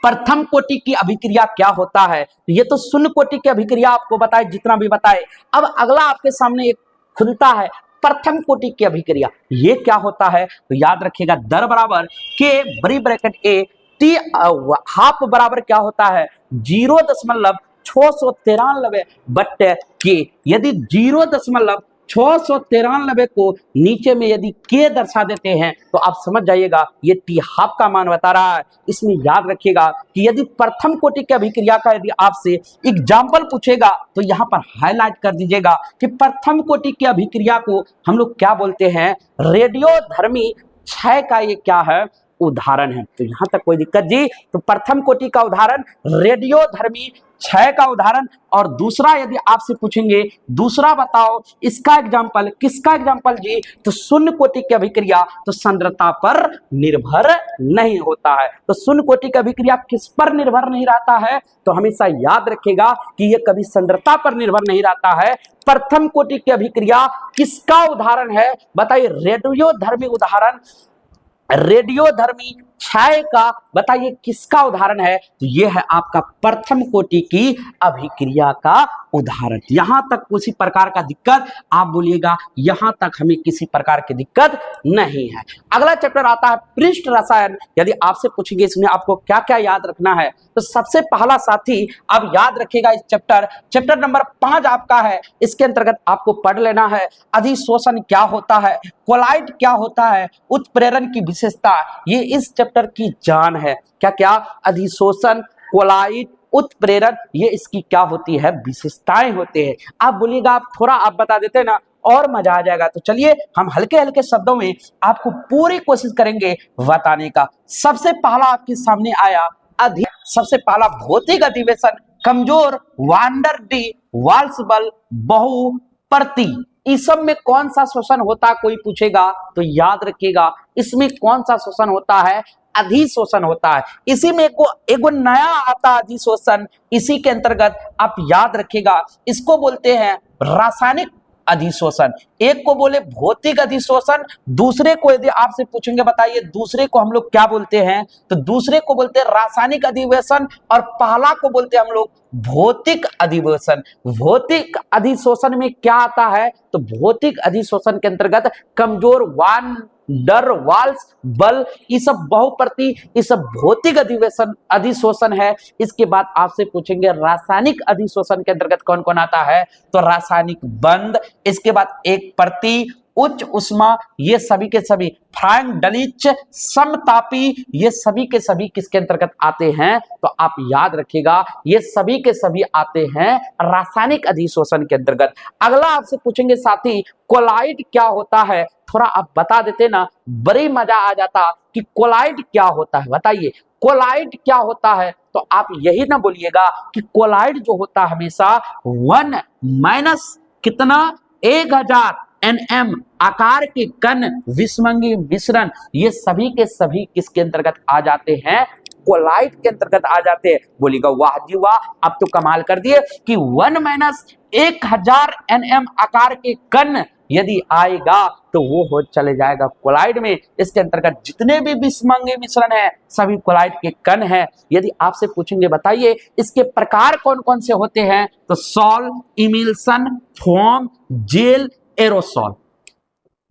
प्रथम कोटि की अभिक्रिया क्या होता है? ये तो शून्य कोटि की अभिक्रिया आपको बताए, जितना भी बताए। अब अगला आपके सामने एक खुलता है प्रथम कोटि की अभिक्रिया। ये क्या होता है? तो याद रखिएगा दर बराबर के बड़ी ब्रैकेट ए टी हाफ बराबर क्या होता है? 0.693 बट्टे के। यदि 0.693 को नीचे में यदि के दर्शा देते हैं तो आप समझ जाइएगा ये टी हाफ का मान बता रहा है। इसमें याद रखिएगा कि यदि प्रथम कोटि की अभिक्रिया का यदि आपसे एग्जाम्पल पूछेगा तो यहां पर हाईलाइट कर दीजिएगा कि प्रथम कोटि की अभिक्रिया को हम लोग क्या बोलते हैं? रेडियोधर्मी क्षय का ये क्या है? उदाहरण है। तो यहां तक कोई दिक्कत जी? तो प्रथम कोटि का उदाहरण रेडियोधर्मी क्षय का उदाहरण। और दूसरा यदि आपसे पूछेंगे, दूसरा बताओ इसका एग्जाम्पल, किसका एग्जाम्पल जी? तो शून्य कोटि की अभिक्रिया तो सांद्रता पर निर्भर नहीं होता है। तो शून्य कोटि की अभिक्रिया किस पर निर्भर नहीं रहता है? तो हमेशा याद रखेगा कि ये कभी सांद्रता पर निर्भर नहीं रहता है। प्रथम कोटि की अभिक्रिया किसका उदाहरण है? बताइए रेडियोधर्मी उदाहरण, रेडियोधर्मी क्षय का बताइए किसका उदाहरण है? तो यह है आपका प्रथम कोटि की अभिक्रिया का उदाहरण। यहां तक किसी प्रकार का दिक्कत आप बोलिएगा, यहां तक हमें किसी प्रकार की दिक्कत नहीं है। अगला चैप्टर आता है पृष्ठ रसायन। यदि आपसे पूछेंगे इसमें आपको क्या क्या याद रखना है, तो सबसे पहला साथी आप याद रखिएगा इस चैप्टर नंबर 5 आपका है। इसके अंतर्गत आपको पढ़ लेना है अधिशोषण क्या होता है, कोलाइड क्या होता है, उत्प्रेरण की विशेषता। ये इस चैप्टर की जान है। क्या क्या? अधिशोषण, कोलाइड, उत्प्रेरण, ये इसकी क्या होती है? विशेषताएं होते हैं। आप बोलिएगा आप थोड़ा आप बता देते ना और मजा आ जाएगा। तो चलिए हम हल्के हल्के शब्दों में आपको पूरी कोशिश करेंगे बताने का। सबसे पहला आपके सामने आया सबसे पहला भौतिक अधिवेशन कमजोर, वांडर डी, वाल्स बल, बहुप्रति। इस सब में कौन सा शोषण होता कोई पूछेगा तो याद रखिएगा इसमें कौन सा शोषण होता है? अधिशोषण होता है। इसी में एगो नया आता अधिशोषण, इसी के अंतर्गत आप याद रखिएगा इसको बोलते हैं रासायनिक अधिशोषण। एक को बोले भौतिक अधिशोषण, दूसरे को यदि आपसे पूछेंगे बताइए दूसरे को हम लोग क्या बोलते हैं? तो दूसरे को बोलते हैं रासायनिक अधिवेशन और पहला को बोलते हैं हम लोग भौतिक अधिवेशन। भौतिक अधिशोषण में क्या आता है? तो भौतिक अधिशोषण के अंतर्गत कमजोर, वांडर वाल्स बल, ये सब बहुप्रति, ये सब भौतिक अधिशोषण है। इसके बाद आपसे पूछेंगे रासायनिक अधिशोषण के अंतर्गत कौन कौन आता है? तो रासायनिक बंध, इसके बाद एक प्रति, उच्च उष्मा, ये सभी के सभी, फ्रांक डलिच, समतापी, ये सभी के सभी किसके अंतर्गत आते हैं? तो आप याद रखिएगा ये सभी के सभी आते हैं रासायनिक अधिशोषण के अंतर्गत। अगला आपसे पूछेंगे साथी कोलाइड क्या होता है? थोड़ा आप बता देते ना, बड़ी मजा आ जाता कि कोलाइड क्या होता है। बताइए कोलाइड क्या होता है? तो आप यही ना बोलिएगा कि कोलाइड जो होता है हमेशा 1 माइनस कितना 1000 NM आकार के कण विषमंगी मिश्रण, ये सभी के सभी किसके अंतर्गत आ जाते हैं? कोलाइड के अंतर्गत आ जाते हैं। बोलिएगा वाह जी वाह, आप तो कमाल कर दिए कि 1 माइनस 1000 NM आकार के कण यदि आएगा तो वो हो चले जाएगा कोलाइड में। इसके अंतर्गत जितने भी विषमंगी मिश्रण है सभी कोलाइड के कण हैं। यदि आपसे पूछेंगे बताइए इसके प्रकार कौन कौन से होते हैं? तो सॉल, इमिल्सन, फोम, जेल, एरोसॉल।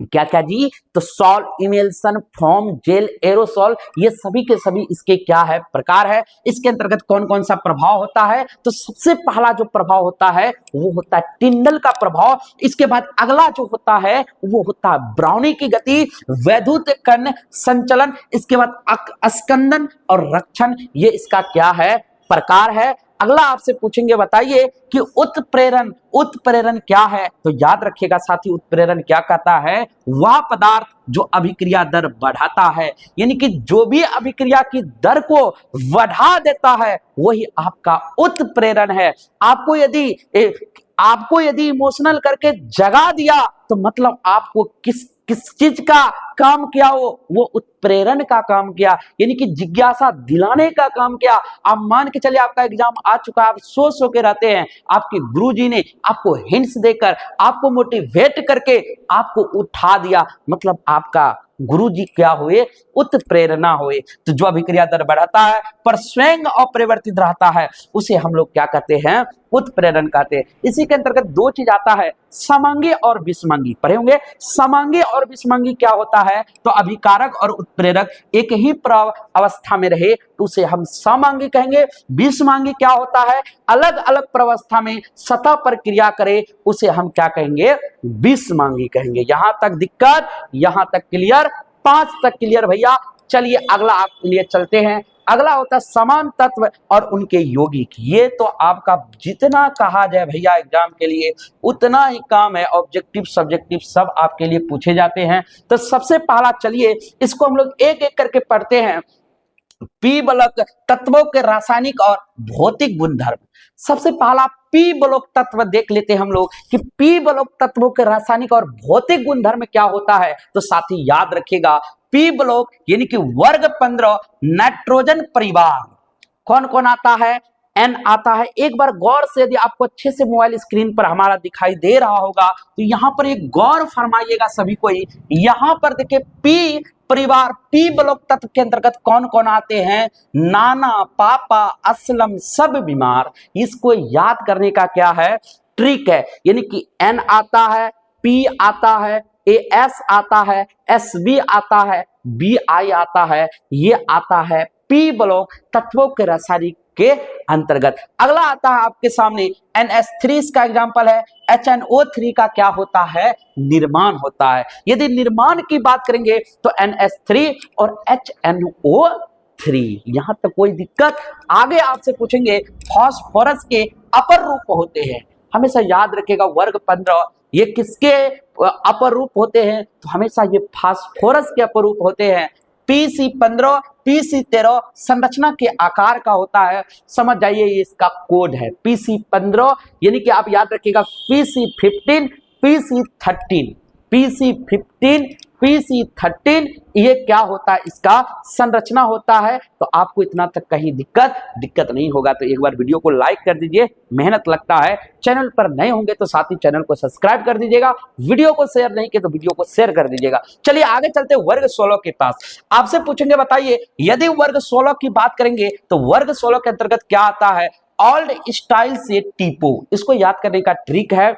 क्या क्या जी, तो सॉल्ट, इमेल्सन, फोम, जेल, एरोसॉल, ये सभी के सभी इसके क्या है, प्रकार है। इसके अंतर्गत कौन कौन सा प्रभाव होता है, तो सबसे पहला जो प्रभाव होता है वो होता है टिंडल का प्रभाव। इसके बाद अगला जो होता है वो होता है ब्राउनी की गति, वैद्युत कण संचलन, इसके बाद अस्कंदन और रक्षण, ये इसका क्या है, प्रकार है। अगला आपसे पूछेंगे, बताइए कि उत्प्रेरण, उत्प्रेरण क्या है, तो याद रखिएगा साथी, उत्प्रेरण क्या कहता है, वह पदार्थ जो अभिक्रिया दर बढ़ाता है, यानी कि जो भी अभिक्रिया की दर को बढ़ा देता है वही आपका उत्प्रेरण है। आपको यदि इमोशनल करके जगा दिया तो मतलब आपको किस चीज का काम किया, वो उत्प्रेरण का काम किया, यानी कि जिज्ञासा दिलाने का काम किया। आप मान के चलिए आपका एग्जाम आ चुका है, आप सो के रहते हैं, आपके गुरुजी ने आपको हिंट्स देकर, आपको मोटिवेट करके आपको उठा दिया, मतलब आपका गुरुजी क्या हुए, उत्प्रेरणा हुए। तो जो अभिक्रिया दर बढ़ाता है पर स्वयं अपरिवर्तित रहता है उसे हम लोग क्या कहते हैं, उत्प्रेरण कहते हैं। इसी के अंतर्गत दो चीज आता है, समांगी और विषमांगी, पढ़े होंगे। समांगी और विषमांगी क्या होता है, तो अभिकारक और उत्प्रेरक एक ही अवस्था में रहे तो उसे हम समांगी कहेंगे। विषमांगी क्या होता है, अलग अलग प्रवस्था में सतह पर क्रिया करे उसे हम क्या कहेंगे, विषमांगी कहेंगे। यहां तक दिक्कत, यहां तक क्लियर, 5 तक क्लियर भैया। चलिए अगला आपके लिए चलते हैं। अगला होता है समान तत्व और उनके यौगिक। ये तो आपका जितना कहा जाए भैया एग्जाम के लिए उतना ही काम है, ऑब्जेक्टिव सब्जेक्टिव सब आपके लिए पूछे जाते हैं। तो सबसे पहला चलिए इसको हम लोग एक एक करके पढ़ते हैं। पी ब्लॉक तत्वों के रासायनिक और भौतिक गुणधर्म। सबसे पहला पी ब्लॉक तत्व देख लेते हैं हम लोग कि पी ब्लॉक तत्वों के रासायनिक और भौतिक गुणधर्म क्या होता है। तो साथी याद रखिएगा, पी ब्लॉक यानी कि वर्ग 15 नाइट्रोजन परिवार कौन कौन आता है, एन आता है। एक बार गौर से, यदि आपको अच्छे से मोबाइल स्क्रीन पर हमारा दिखाई दे रहा होगा तो यहां पर एक गौर फरमाइएगा सभी को ही। यहां पर देखिए पी परिवार, पी ब्लॉक तत्व के अंतर्गत कौन कौन आते हैं, नाना, पापा, असलम, सब बीमार। इसको याद करने का क्या है, ट्रिक है, यानी कि एन आता है, पी आता है, एस आता है, एस बी आता है, बी आई आता है, ये आता है पी ब्लॉक तत्वों के रासायनिक के अंतर्गत। अगला आता है आपके सामने NH3, इसका एग्जांपल है। HNO3 का क्या होता है, निर्माण होता है। यदि निर्माण की बात करेंगे तो NH3 और HNO3, यहां तक कोई दिक्कत। आगे आपसे पूछेंगे फास्फोरस के अपर रूप होते हैं, हमेशा याद रखिएगा वर्ग 15 ये किसके अपर रूप होते हैं, तो हमेशा ये फास्फोरस के अपर रूप होते हैं। PC15, PC13 संरचना के आकार का होता है, समझ जाइए ये इसका कोड है PC15, यानी कि आप याद रखिएगा PC15, PC13, PC15, PC13 ये क्या होता है, इसका संरचना होता है। तो आपको इतना तक कहीं दिक्कत नहीं होगा। तो एक बार वीडियो को लाइक कर दीजिए, मेहनत लगता है। चैनल पर नए होंगे तो साथ ही चैनल को सब्सक्राइब कर दीजिएगा, वीडियो को शेयर नहीं किया तो वीडियो को शेयर कर दीजिएगा। चलिए आगे चलते वर्ग 16 के पास। आपसे पूछेंगे, बताइए यदि वर्ग 16 की बात करेंगे तो वर्ग 16 के अंतर्गत क्या आता है, ओल्ड स्टाइल से टीपो। इसको याद करने का ट्रिक है,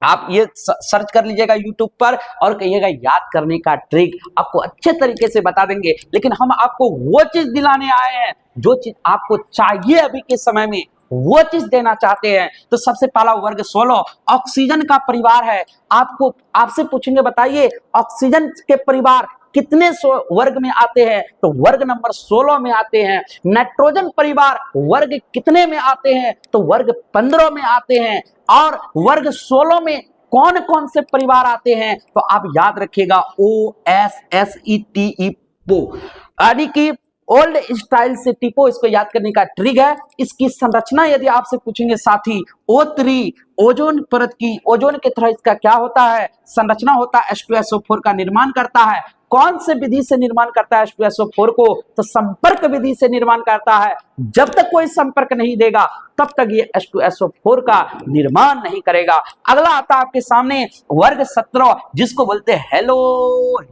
आप ये सर्च कर लीजिएगा YouTube पर और कहिएगा याद करने का ट्रिक, आपको अच्छे तरीके से बता देंगे। लेकिन हम आपको वो चीज दिलाने आए हैं जो चीज आपको चाहिए अभी के समय में, वो चीज देना चाहते हैं। तो सबसे पहला वर्ग 16 ऑक्सीजन का परिवार है। आपसे पूछेंगे, बताइए ऑक्सीजन के परिवार कितने वर्ग में आते हैं, तो वर्ग नंबर 16 में आते हैं। नाइट्रोजन परिवार वर्ग कितने में आते हैं, तो वर्ग 15 में आते हैं। और वर्ग 16 में कौन कौन से परिवार आते हैं, तो आप याद रखिएगा OSSETE पो, यानी कि ओल्ड स्टाइल से टीपो। इसको याद करने का ट्रिक है। इसकी संरचना यदि आपसे पूछेंगे साथी, O3 ओजोन परत की, ओजोन के तरह इसका क्या होता है, संरचना होता है, H2SO4 का निर्माण करता है। कौन से विधि से निर्माण करता है H2SO4 को, तो संपर्क विधि से निर्माण करता है। जब तक कोई संपर्क नहीं देगा तब तक ये H2SO4 का निर्माण नहीं करेगा। अगला आता है आपके सामने वर्ग 17, जिसको बोलते हैं हेलो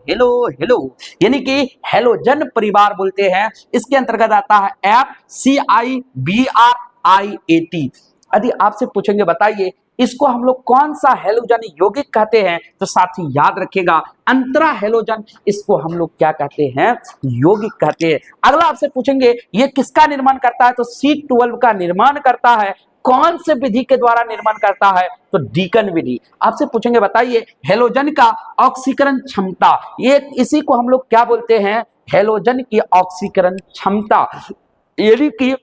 हेलो हेलो, यानी कि हेलोजन परिवार बोलते हैं। इसके अंतर्गत आता है FCIBRIAT। यदि आपसे पूछेंगे, बताइए इसको हम लोग कौन सा हैलोजन यौगिक कहते हैं? तो साथी याद रखिएगा, अंतरा हैलोजन, इसको हम लोग क्या कहते हैं? यौगिक कहते हैं। अगला आपसे पूछेंगे ये किसका निर्माण करता है? तो C12 का निर्माण करता है। कौन से विधि के द्वारा निर्माण करता है? तो डीकन विधि। आपसे पूछेंगे बताइए हैलोजन का ऑक्सीकरण क्षमता, ये इसी को हम लोग क्या बोलते हैं? हैलोजन की ऑक्सीकरण क्षमता। यानी कि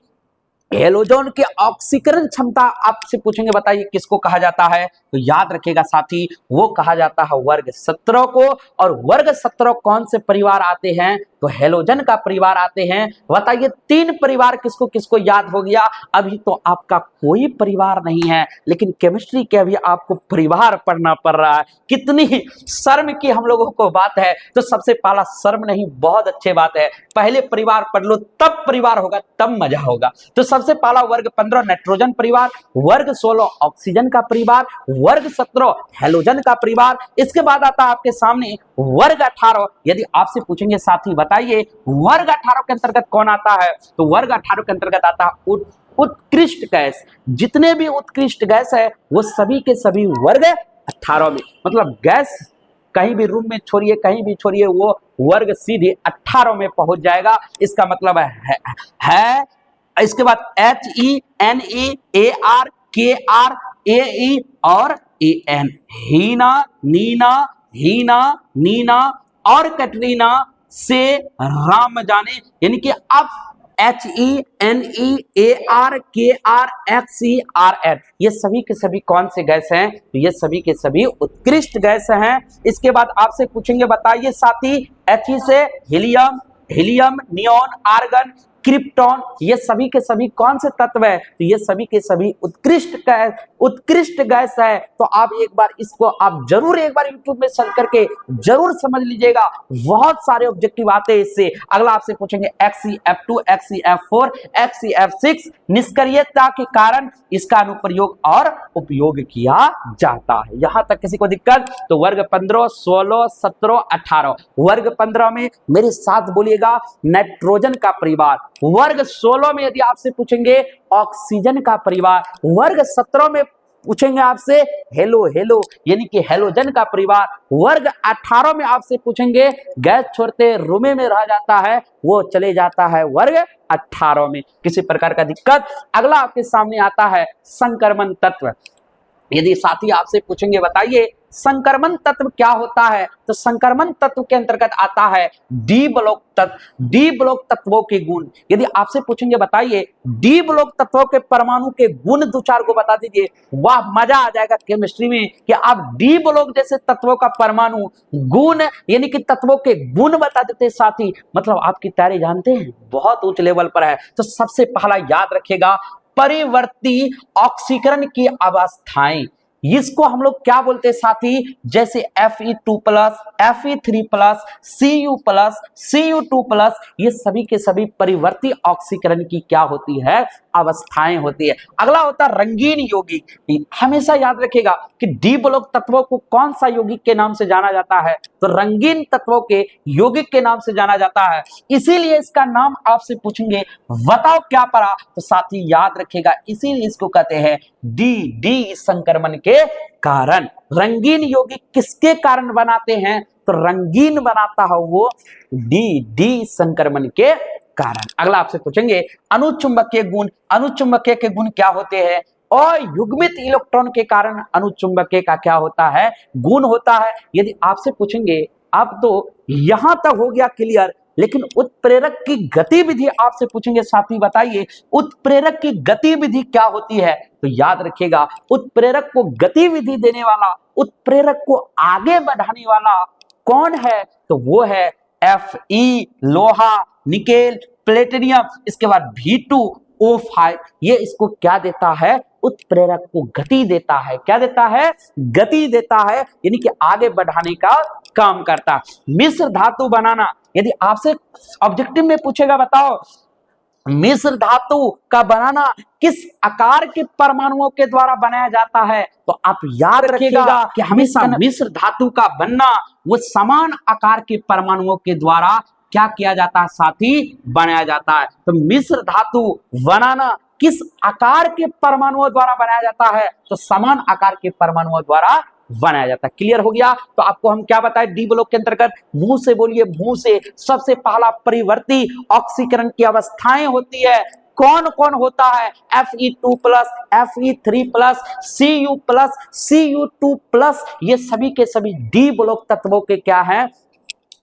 हैलोजन की ऑक्सीकरण क्षमता आपसे पूछेंगे बताइए किसको कहा जाता है? तो याद रखिएगा साथी, वो कहा जाता है वर्ग 17 को। और वर्ग 17 कौन से परिवार आते हैं? तो हैलोजन का परिवार आते हैं। बताइए 3 परिवार किसको किसको याद हो गया? अभी तो आपका कोई परिवार नहीं है, लेकिन केमिस्ट्री के अभी आपको परिवार पढ़ना पड़ रहा है। कितनी शर्म की हम लोगों को बात है। तो सबसे पहला शर्म नहीं, बहुत अच्छी बात है, पहले परिवार पढ़ लो, तब परिवार होगा, तब मजा होगा। तो सबसे पहला वर्ग 15 नाइट्रोजन परिवार, वर्ग 16 ऑक्सीजन का परिवार, वर्ग 17 हैलोजन का परिवार। इसके बाद आता है आपके सामने वर्ग 18। यदि आपसे पूछेंगे साथी बताइए वर्ग 18 के अंतर्गत कौन आता है? तो वर्ग 18 के अंतर्गत आता है उत्कृष्ट गैस। जितने भी उत्कृष्ट गैस है वो सभी के सभी वर्ग 18 में, मतलब गैस कहीं भी रूम में छोड़िए, कहीं भी छोड़िए, वो वर्ग सीधे 18 में पहुंच जाएगा। इसका मतलब है इसके बाद HENE AR KR AE और AN, हीना नीना और कैटरीना से राम जाने। यानी कि अब HENE AR KR XERN ये सभी के सभी कौन से गैस हैं? तो ये सभी के सभी उत्कृष्ट गैस हैं। इसके बाद आपसे पूछेंगे बताइए साथी He से हीलियम नियॉन आर्गन क्रिप्टॉन, ये सभी के सभी कौन से तत्व है? तो ये सभी के सभी उत्कृष्ट गैस है। तो आप एक बार इसको आप जरूर एक बार यूट्यूब में सर्च करके जरूर समझ लीजिएगा, बहुत सारे ऑब्जेक्टिव आते हैं इससे। अगला आपसे पूछेंगे XeF2 XeF4 XeF6 निष्क्रियता के कारण इसका अनुप्रयोग और उपयोग किया जाता है। यहां तक किसी को दिक्कत? तो वर्ग 15 16 17 18, वर्ग 15 में मेरे साथ बोलिएगा नाइट्रोजन का परिवार, वर्ग 16 में यदि आपसे पूछेंगे ऑक्सीजन का परिवार, वर्ग 17 में पूछेंगे आपसे हेलो यानी कि हैलोजन का परिवार, वर्ग 18 में आपसे पूछेंगे गैस छोड़ते रुमे में रह जाता है, वो चले जाता है वर्ग 18 में। किसी प्रकार का दिक्कत? अगला आपके सामने आता है संक्रमण तत्व। यदि साथी आपसे पूछेंगे बताइए संक्रमण तत्व क्या होता है? तो संक्रमण तत्व के अंतर्गत आता है डी ब्लॉक तत्व। डी ब्लॉक तत्वों के गुण, यदि आपसे पूछेंगे बताइए डी ब्लॉक तत्वों के परमाणु के गुण 2-4 को बता दीजिए, वाह मजा आ जाएगा केमिस्ट्री में कि आप डी ब्लॉक जैसे तत्वों का परमाणु गुण यानी कि तत्वों के गुण बता देते साथी, मतलब आपकी तैयारी जानते हैं बहुत उच्च लेवल पर है। तो सबसे पहला याद रखेगा परिवर्ती ऑक्सीकरण की अवस्थाएं, इसको हम लोग क्या बोलते हैं साथी? जैसे Fe2+, Fe3+, Cu+, ये सभी के सभी परिवर्ती ऑक्सीकरण की क्या होती है? अवस्थाएं होती है। अगला होता है रंगीन यौगिक। हमेशा याद रखिएगा कि डी ब्लॉक तत्वों को कौन सा यौगिक के नाम से जाना जाता है? तो रंगीन तत्वों के यौगिक के नाम से जाना जाता है। इसीलिए इसका नाम आपसे पूछेंगे बताओ क्या पढ़ा? तो साथी याद रखिएगा इसीलिए इसको कहते हैं डी संक्रमण के कारण। रंगीन यौगिक किसके कारण बनाते हैं? तो रंगीन बनाता है वो डी संक्रमण के कारण। अगला आपसे पूछेंगे अनुचुंबकीय गुण। अनुचुंबकीय के गुण क्या होते हैं? और युग्मित इलेक्ट्रॉन के कारण अनुचुंबकीय का क्या होता है? गुण होता है। यदि आपसे पूछेंगे, आप तो यहां तक हो गया क्लियर, लेकिन उत्प्रेरक की गतिविधि आपसे पूछेंगे साथी बताइए उत्प्रेरक की गतिविधि क्या होती है? तो याद रखिएगा उत्प्रेरक को गतिविधि देने वाला, उत्प्रेरक को आगे बढ़ाने वाला कौन है? तो वो है Fe लोहा निकेल प्लेटिनियम। इसके बाद V2O5 ये इसको क्या देता है? उत्प्रेरक को गति देता है। क्या देता है? गति देता है, यानी कि आगे बढ़ाने का काम करता। मिश्र धातु बनाना, यदि आपसे ऑब्जेक्टिव में पूछेगा बताओ मिश्र धातु का बनाना किस आकार के परमाणुओं के द्वारा बनाया जाता है? तो आप याद रखिएगा कि हमेशा मिश्र धातु का बनना वो समान आकार के परमाणुओं के द्वारा क्या किया जाता है साथी? बनाया जाता है। तो मिश्र धातु बनाना किस आकार के परमाणुओं द्वारा बनाया जाता है? तो समान आकार के परमाणुओं द्वारा बनाया जाता है। क्लियर हो गया? तो आपको हम क्या बताएं डी ब्लॉक के अंतर्गत? मुंह से बोलिए, मुंह से। सबसे पहला परिवर्ती ऑक्सीकरण की अवस्थाएं होती है। कौन कौन होता है? Fe2+, Fe3+, Cu+, Cu2+, ये सभी के सभी डी ब्लॉक तत्वों के क्या है?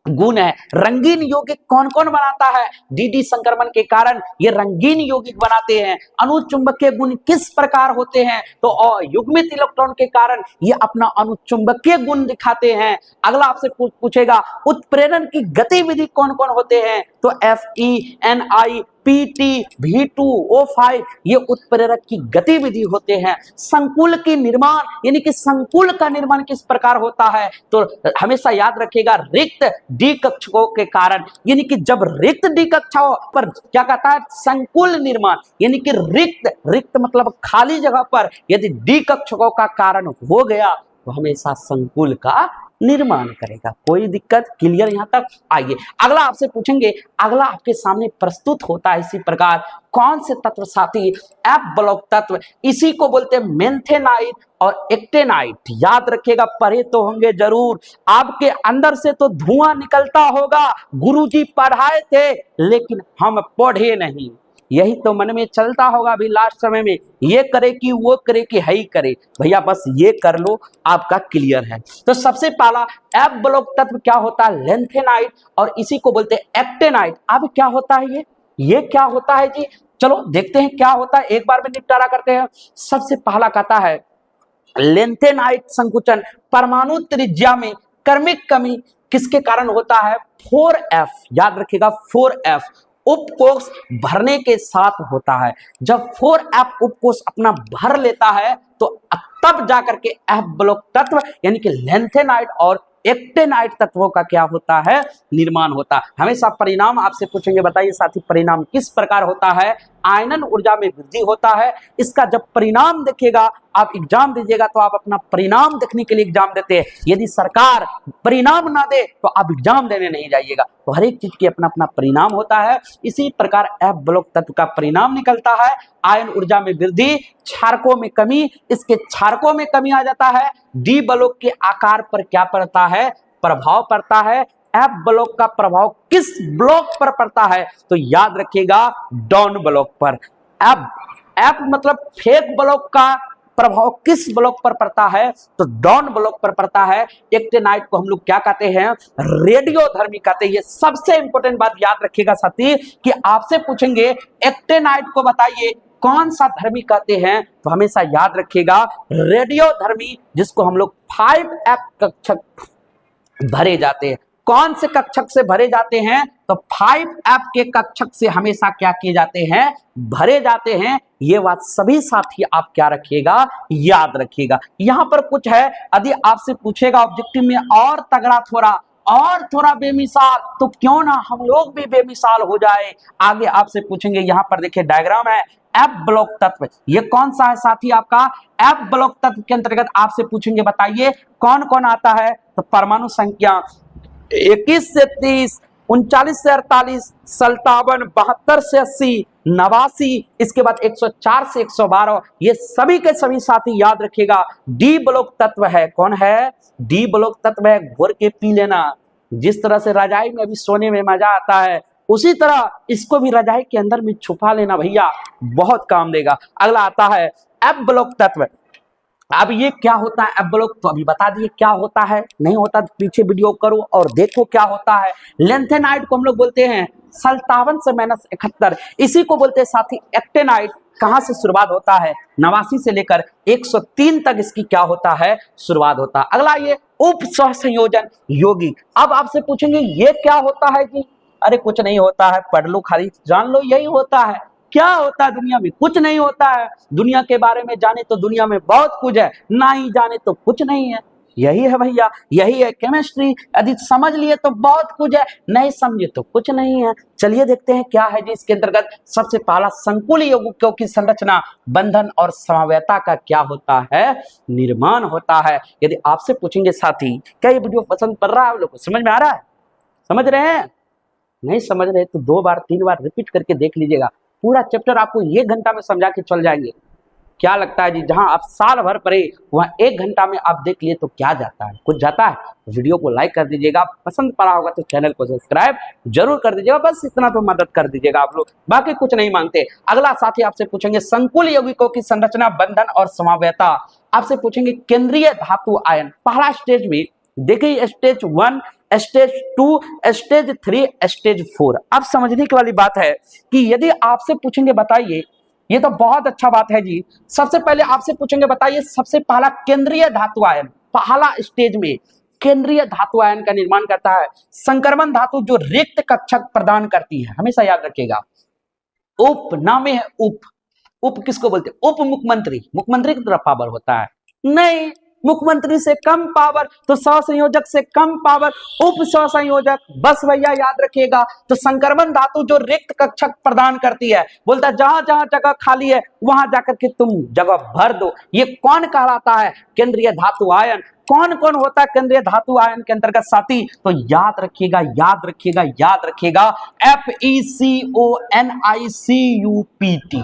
गुण है। रंगीन यौगिक कौन कौन बनाता है? डी संक्रमण के कारण ये रंगीन यौगिक बनाते हैं। अनुचुंबकीय गुण किस प्रकार होते हैं? तो युग्मित इलेक्ट्रॉन के कारण ये अपना अनुचुंबकीय गुण दिखाते हैं। अगला आपसे पूछेगा उत्प्रेरण की गतिविधि कौन कौन होते हैं? तो FeNi, PT, V2O5 ये उत्प्रेरक की गतिविधि होते हैं। संकुल की निर्माण यानी कि संकुल का निर्माण किस प्रकार होता है? तो हमेशा याद रखिएगा रिक्त डी कक्षकों के कारण, यानी कि जब रिक्त डी कक्षाओं पर क्या कहता है? संकुल निर्माण, यानी कि रिक्त मतलब खाली जगह पर यदि डी कक्षकों का कारण हो गया तो हमेशा संकुल का निर्माण करेगा। कोई दिक्कत? क्लियर यहां तक? आइए अगला आपसे पूछेंगे। अगला आपके सामने प्रस्तुत होता है इसी प्रकार। कौन से तत्व साथी? एफ ब्लॉक तत्व। इसी को बोलते हैं मेंथेनाइट और एक्टेनाइट। याद रखिएगा, पढ़े तो होंगे जरूर। आपके अंदर से तो धुआं निकलता होगा, गुरुजी पढ़ाए थे लेकिन हम पढ़े नहीं। यही तो मन में चलता होगा अभी लास्ट समय में, ये करे कि वो करे कि है ही करे। भैया बस ये कर लो, आपका क्लियर है। तो सबसे पहला एफ ब्लॉक तत्व क्या होता है? लेंथेनाइट, और इसी को बोलते हैं एक्टेनाइट। अब क्या होता है ये क्या होता है जी? चलो देखते हैं क्या होता है, एक बार में निपटारा करते हैं। सबसे पहला कहता है लेंथेनाइट संकुचन परमाणु त्रिज्या में क्रमिक कमी किसके कारण होता है? 4F। याद रखिएगा 4F उपकोष भरने के साथ होता है। जब 4F उपकोष अपना भर लेता है तो तब जाकर के एफ ब्लॉक तत्व यानी कि लेंथेनाइट और एक्टेनाइट तत्वों का क्या होता है? निर्माण होता है। हमेशा परिणाम आपसे पूछेंगे, बताइए साथी परिणाम किस प्रकार होता है? आयनन ऊर्जा में वृद्धि होता है। इसका जब परिणाम देखिएगा, आप एग्जाम दीजिएगा तो आप अपना परिणाम देखने के लिए एग्जाम देते हैं। यदि सरकार परिणाम ना दे तो आप एग्जाम देने नहीं जाइएगा। तो हर एक चीज की अपना अपना परिणाम होता है। इसी प्रकार एफ ब्लॉक तत्व का परिणाम निकलता है आयन ऊर्जा में वृद्धि, क्षारकों में कमी। इसके क्षारकों में कमी आ जाता है। डी ब्लॉक के आकार पर क्या पड़ता है? प्रभाव पड़ता है। एफ ब्लॉक का प्रभाव किस ब्लॉक पर पड़ता है? तो याद रखिएगा डाउन ब्लॉक पर। एफ मतलब फेक ब्लॉक का प्रभाव किस ब्लॉक पर पड़ता है? तो डाउन ब्लॉक पर पड़ता है। एक्टेनाइट को हम लोग क्या कहते हैं? रेडियोधर्मी कहते हैं। ये सबसे इंपॉर्टेंट बात याद रखिएगा साथी कि आपसे पूछेंगे एक्टेनाइट को बताइए कौन सा धर्मी कहते हैं? तो हमेशा याद रखिएगा रेडियोधर्मी, जिसको हम लोग 5F कक्षक भरे जाते हैं। कौन से कक्षक से भरे जाते हैं? तो 5F के कक्षक से हमेशा क्या किए जाते हैं? भरे जाते हैं। ये बात सभी साथी आप क्या रखिएगा? याद रखिएगा। यहां पर कुछ है, यदि आपसे पूछेगा ऑब्जेक्टिव में और तगड़ा थोड़ा बेमिसाल, तो क्यों ना हम लोग भी बेमिसाल हो जाए। आगे आपसे पूछेंगे, यहां पर देखिए डायग्राम है एफ ब्लॉक तत्व। ये कौन सा है साथी? आपका एफ ब्लॉक तत्व के अंतर्गत आपसे पूछेंगे बताइए कौन कौन आता है? तो परमाणु संख्या 21 से 30, 39 से 48, 57, 72 से 80, 89, इसके बाद 104 से 112, ये सभी के सभी साथी याद रखिएगा डी ब्लॉक तत्व है। कौन है? डी ब्लॉक तत्व है। घोर के पी लेना। जिस तरह से रजाई में अभी सोने में मजा आता है, उसी तरह इसको भी रजाई के अंदर में छुपा लेना भैया, बहुत काम देगा। अगला आता है एफ ब्लॉक तत्व। अब ये क्या होता है एफ ब्लॉक? तो अभी बता दिए क्या होता है, नहीं होता तो पीछे वीडियो करो और देखो क्या होता है। लेंथेनाइट को हम लोग बोलते हैं 57 से -71, इसी को बोलते हैं साथी एक्टेनाइट। कहां से शुरुआत होता है? 89 से लेकर 103 तक इसकी क्या होता है? शुरुआत होता है। अगला ये उप सहसंयोजन यौगिक। अब आपसे पूछेंगे ये क्या होता है जी? अरे कुछ नहीं होता है, पढ़ लो, खाली जान लो यही होता है। क्या होता है दुनिया में? कुछ नहीं होता है। दुनिया के बारे में जाने तो दुनिया में बहुत कुछ है, ना ही जाने तो कुछ नहीं है। यही है भैया, यही है केमिस्ट्री। यदि समझ लिए तो बहुत कुछ है, नहीं समझे तो कुछ नहीं है। चलिए देखते हैं क्या है जी इसके अंतर्गत। सबसे पहला संकुल यौगिकों की संरचना, बंधन और समवेता का क्या होता है? निर्माण होता है। यदि आपसे पूछेंगे साथी क्या ये वीडियो पसंद पड़ रहा है? आप लोग को समझ में आ रहा है? समझ रहे हैं? नहीं समझ रहे तो 2 बार 3 बार रिपीट करके देख लीजिएगा। पूरा चैप्टर आपको 1 घंटा में समझा के चल जाएंगे। क्या लगता है जी, जहां आप साल भर पढ़े वहां 1 घंटा में आप देख लिए तो क्या जाता है, कुछ जाता है। वीडियो को लाइक कर दीजिएगा, पसंद पड़ा होगा तो चैनल को सब्सक्राइब जरूर कर दीजिएगा, बस इतना तो मदद कर दीजिएगा आप लोग, बाकी कुछ नहीं मांगते। अगला साथी आपसे पूछेंगे संकुल यौगिकों की संरचना, बंधन और समवेता। आपसे पूछेंगे केंद्रीय धातु आयन। पहला स्टेज में देखिए, स्टेज 1, स्टेज 2, स्टेज 3, स्टेज 4। अब समझने की वाली बात है कि यदि आपसे पूछेंगे बताइए, ये तो बहुत अच्छा बात है जी। सबसे पहले आपसे पूछेंगे बताइए, सबसे पहला केंद्रीय धातु आयन, पहला स्टेज में केंद्रीय धातु आयन का निर्माण करता है संक्रमण धातु, जो रिक्त कक्षक प्रदान करती है। हमेशा याद रखिएगा, उप नाम है उप। उप किसको बोलते हैं? उप मुख्यमंत्री। मुख्यमंत्री की तरफ पावर होता है नहीं, मुख्यमंत्री से कम पावर तो सहसंयोजक से कम पावर, उप सहसंयोजक। बस भैया याद रखिएगा। तो संक्रमण धातु जो रिक्त कक्षक प्रदान करती है, बोलता है जहां जहां जगह खाली है वहां जाकर के तुम जगह भर दो। ये कौन कहलाता है? केंद्रीय धातु आयन। कौन कौन होता है केंद्रीय धातु आयन के अंतर्गत साथी? तो याद रखिएगा, याद रखिएगा, याद रखिएगा, FeCONiCuPt।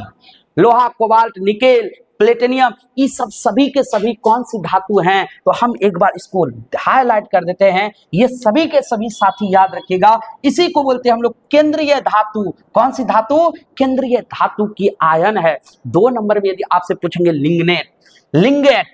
लोहा, कोबाल्ट, निकेल, प्लेटिनियम, ये सब सभी के सभी कौन सी धातु हैं? तो हम एक बार इसको हाईलाइट कर देते हैं। ये सभी के सभी साथी याद रखिएगा, इसी को बोलते हैं हम लोग केंद्रीय धातु। कौन सी धातु? केंद्रीय धातु की आयन है। 2 नंबर में यदि आपसे पूछेंगे लिंगेट।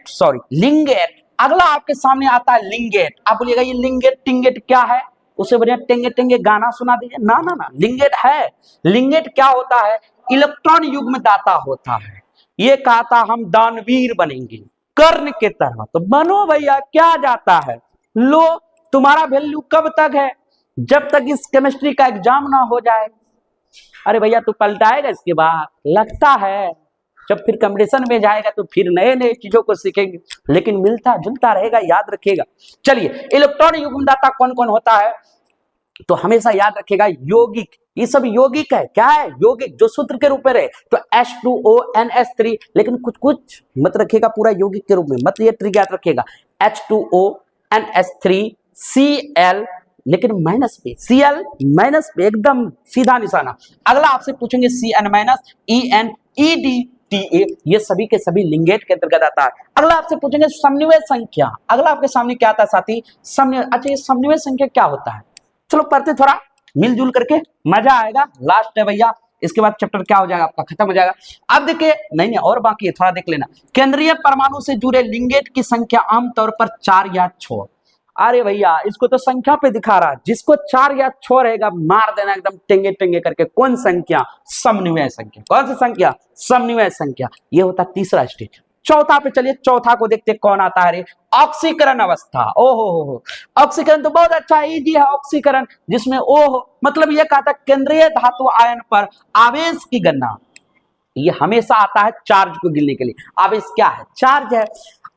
अगला आपके सामने आता है लिंगेट। आप बोलिएगा ये लिंगेट टिंगेट क्या है? उससे बढ़िया टेंगे टेंगे गाना सुना दीजिए। ना ना ना, लिंगेट है। लिंगेट क्या होता है? इलेक्ट्रॉन युग्म दाता होता है। ये कहा था हम दानवीर बनेंगे कर्ण के तरह, तो बनो भैया, क्या जाता है। लो, तुम्हारा वैल्यू कब तक है? जब तक इस केमिस्ट्री का एग्जाम ना हो जाए। अरे भैया तू पलटाएगा इसके बाद, लगता है जब फिर कंपटीशन में जाएगा तो फिर नए नए चीजों को सीखेंगे, लेकिन मिलता जुलता रहेगा, याद रखिएगा। चलिए, इलेक्ट्रॉन युग्मदाता कौन कौन होता है? तो हमेशा याद रखिएगा यौगिक। ये सब यौगिक है। क्या है? यौगिक, जो सूत्र के रूप में रहे। तो H2ONS3, लेकिन कुछ कुछ मत रखिएगा पूरा यौगिक के रूप में, मत ये ट्रिक याद रखिएगा। H2ONS3Cl, लेकिन माइनस पे, Cl माइनस पे, एकदम सीधा निशाना। अगला आपसे पूछेंगे CN-EnEDTA, ये सभी के सभी लिंगेट के अंतर्गत आता है। अगला आपसे पूछेंगे समन्वय संख्या। अगला आपके सामने क्या आता है साथी? समन्वय। अच्छा, ये समन्वय संख्या क्या होता है? चलो पढ़ते, थोड़ा मिलजुल करके, मजा आएगा। लास्ट है भैया, इसके बाद चैप्टर क्या हो जाएगा आपका, खत्म हो जाएगा। अब देखिए, नहीं और बाकी है, थोड़ा देख लेना। केंद्रीय परमाणु से जुड़े लिंगेट की संख्या आमतौर पर 4 या 6। अरे भैया, इसको तो संख्या पे दिखा रहा है। जिसको 4 या 6 रहेगा मार देना एकदम टेंगे टेंगे करके। कौन संख्या? समन्वय संख्या। कौन सी संख्या? समन्वय संख्या। ये होता तीसरा स्टेज। चौथा पे चलिए, चौथा को देखते कौन आता है। ऑक्सीकरण अवस्था। ओहो, ऑक्सीकरण तो बहुत अच्छा है, इजी है ऑक्सीकरण, जिसमें ओहो मतलब ये कहता है केंद्रीय धातु आयन पर आवेश की गणना। ये हमेशा आता है चार्ज को गिनने के लिए। आवेश क्या है? चार्ज है।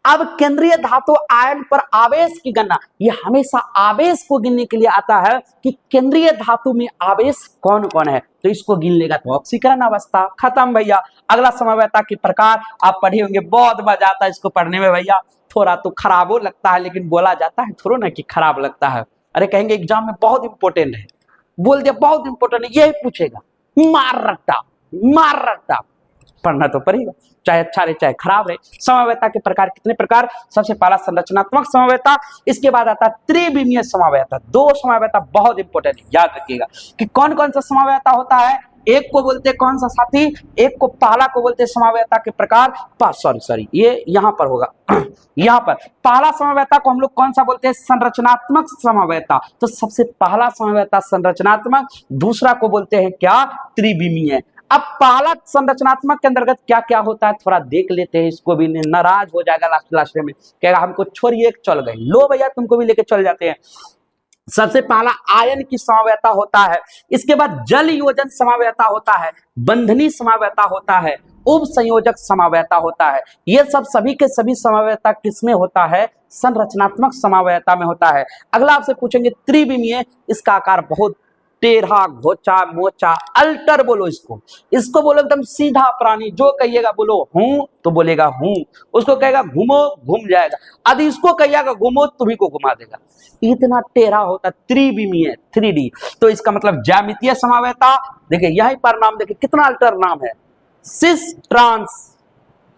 अब केंद्रीय धातु आयन पर आवेश की गणना, ये हमेशा आवेश को गिनने के लिए आता है कि केंद्रीय धातु में आवेश कौन कौन है, तो इसको गिन लेगा तो ऑक्सीकरण अवस्था। खत्म भैया। अगला समवेता के प्रकार आप पढ़े होंगे, बहुत मजा आता है इसको पढ़ने में भैया। थोड़ा तो खराब हो लगता है, लेकिन बोला जाता है थोड़ा ना कि खराब लगता है। अरे कहेंगे एग्जाम में बहुत इंपॉर्टेंट है, बोल दिया बहुत इंपॉर्टेंट है, यही पूछेगा। मार रट्टा पढ़ना तो पड़ेगा, चाहे अच्छा रहे चाहे खराब रहे। समवेता के प्रकार कितने प्रकार? सबसे पहला संरचनात्मक समवेता, इसके बाद आता है त्रिविमीय समवेता। 2 समवेता बहुत इंपॉर्टेंट, याद रखिएगा कि कौन कौन सा समवेता होता है। एक को बोलते कौन सा साथी? एक को पहला को बोलते समवेता के प्रकार। सॉरी ये यहां पर होगा। यहां पर पहला समवेता को हम लोग कौन सा बोलते हैं? संरचनात्मक समवेता। तो सबसे पहला समवेता संरचनात्मक, दूसरा को बोलते हैं क्या? त्रिविमीय। अब पहला संरचनात्मक के अंतर्गत क्या क्या होता है थोड़ा देख लेते हैं। इसको भी नाराज हो जाएगा लास्ट में, कहेगा हमको छोड़िए चल गए। लो भैया, तुमको भी लेके चल जाते हैं। सबसे पहला आयन की समवेता होता है, इसके बाद जल योजन समवेता होता है, बंधनी समवेता होता है, उप संयोजक समवेता होता है। ये सब सभी के सभी समवेता किसमें होता है? संरचनात्मक समवेता में होता है। अगला आपसे पूछेंगे त्रिविमीय, इसका आकार बहुत टेढ़ा घोचा मोचा अल्टर बोलो इसको बोलो एकदम सीधा प्राणी। जो कहिएगा बोलो हूं तो बोलेगा हूं, उसको कहेगा घूमो घूम जाएगा, यदि इसको कहिएगा घूमो तुम्ही को घुमा देगा। इतना टेढ़ा होता, त्रिविमीय है 3D। तो इसका मतलब ज्यामितीय समवायता। देखिए यही पर नाम देखिए कितना अल्टर नाम है, सिस ट्रांस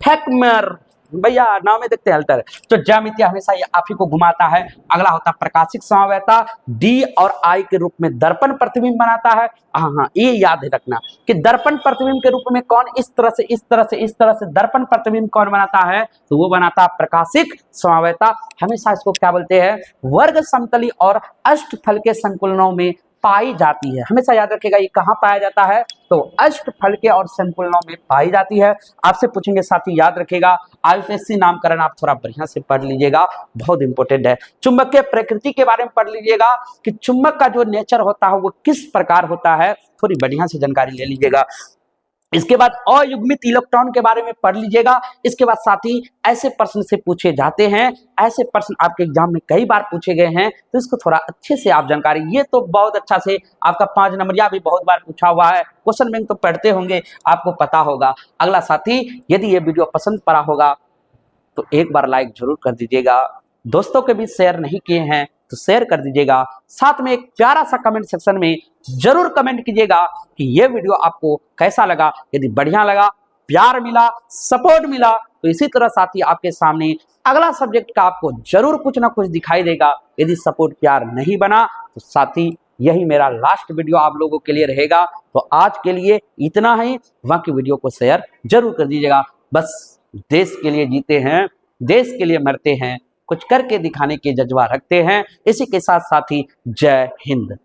फैक्मर, भैया नाम में देखते हैं अल्टर। तो ज्यामितीय हमेशा ये आप ही को घुमाता है। अगला होता है प्रकाशिक समवायता, डी और आई के रूप में दर्पण प्रतिबिंब बनाता है। हाँ ये याद रखना कि दर्पण प्रतिबिंब के रूप में कौन इस तरह से इस तरह से इस तरह से दर्पण प्रतिबिंब कौन बनाता है, तो वो बनाता है प्रकाशिक समवायता। हमेशा इसको क्या बोलते हैं, वर्ग समतली और अष्टफल के संकुलनों में पाई जाती है। हमेशा याद रखिएगा ये कहाँ पाया जाता है, तो अष्टफल के और संकुलनों में पाई जाती है। आपसे पूछेंगे साथी, याद रखिएगा आईयूएफएससी नामकरण आप थोड़ा बढ़िया से पढ़ लीजिएगा, बहुत इंपॉर्टेंट है। चुंबकीय प्रकृति के बारे में पढ़ लीजिएगा कि चुंबक का जो नेचर होता है वो किस प्रकार होता है, थोड़ी बढ़िया से जानकारी ले लीजिएगा। इसके बाद अयुग्मित इलेक्ट्रॉन के बारे में पढ़ लीजिएगा। इसके बाद साथी ऐसे प्रश्न से पूछे जाते हैं, ऐसे प्रश्न आपके एग्जाम में कई बार पूछे गए हैं, तो इसको थोड़ा अच्छे से आप जानकारी, ये तो बहुत अच्छा से आपका 5 नंबरिया भी बहुत बार पूछा हुआ है, क्वेश्चन बैंक तो पढ़ते होंगे, आपको पता होगा। अगला साथी, यदि ये वीडियो पसंद पड़ा होगा तो एक बार लाइक जरूर कर दीजिएगा, दोस्तों के बीच शेयर नहीं किए हैं तो शेयर कर दीजिएगा। साथ में एक प्यारा सा कमेंट सेक्शन में जरूर कमेंट कीजिएगा कि ये वीडियो आपको कैसा लगा। यदि बढ़िया लगा, प्यार मिला, सपोर्ट मिला, तो इसी तरह साथी आपके सामने अगला सब्जेक्ट का आपको जरूर कुछ ना कुछ दिखाई देगा। यदि सपोर्ट प्यार नहीं बना तो साथी यही मेरा लास्ट वीडियो आप लोगों के लिए रहेगा। तो आज के लिए इतना ही, बाकी वीडियो को शेयर जरूर कर दीजिएगा। बस देश के लिए जीते हैं, देश के लिए मरते हैं, कुछ करके दिखाने के जज्बा रखते हैं। इसी के साथ साथी जय हिंद।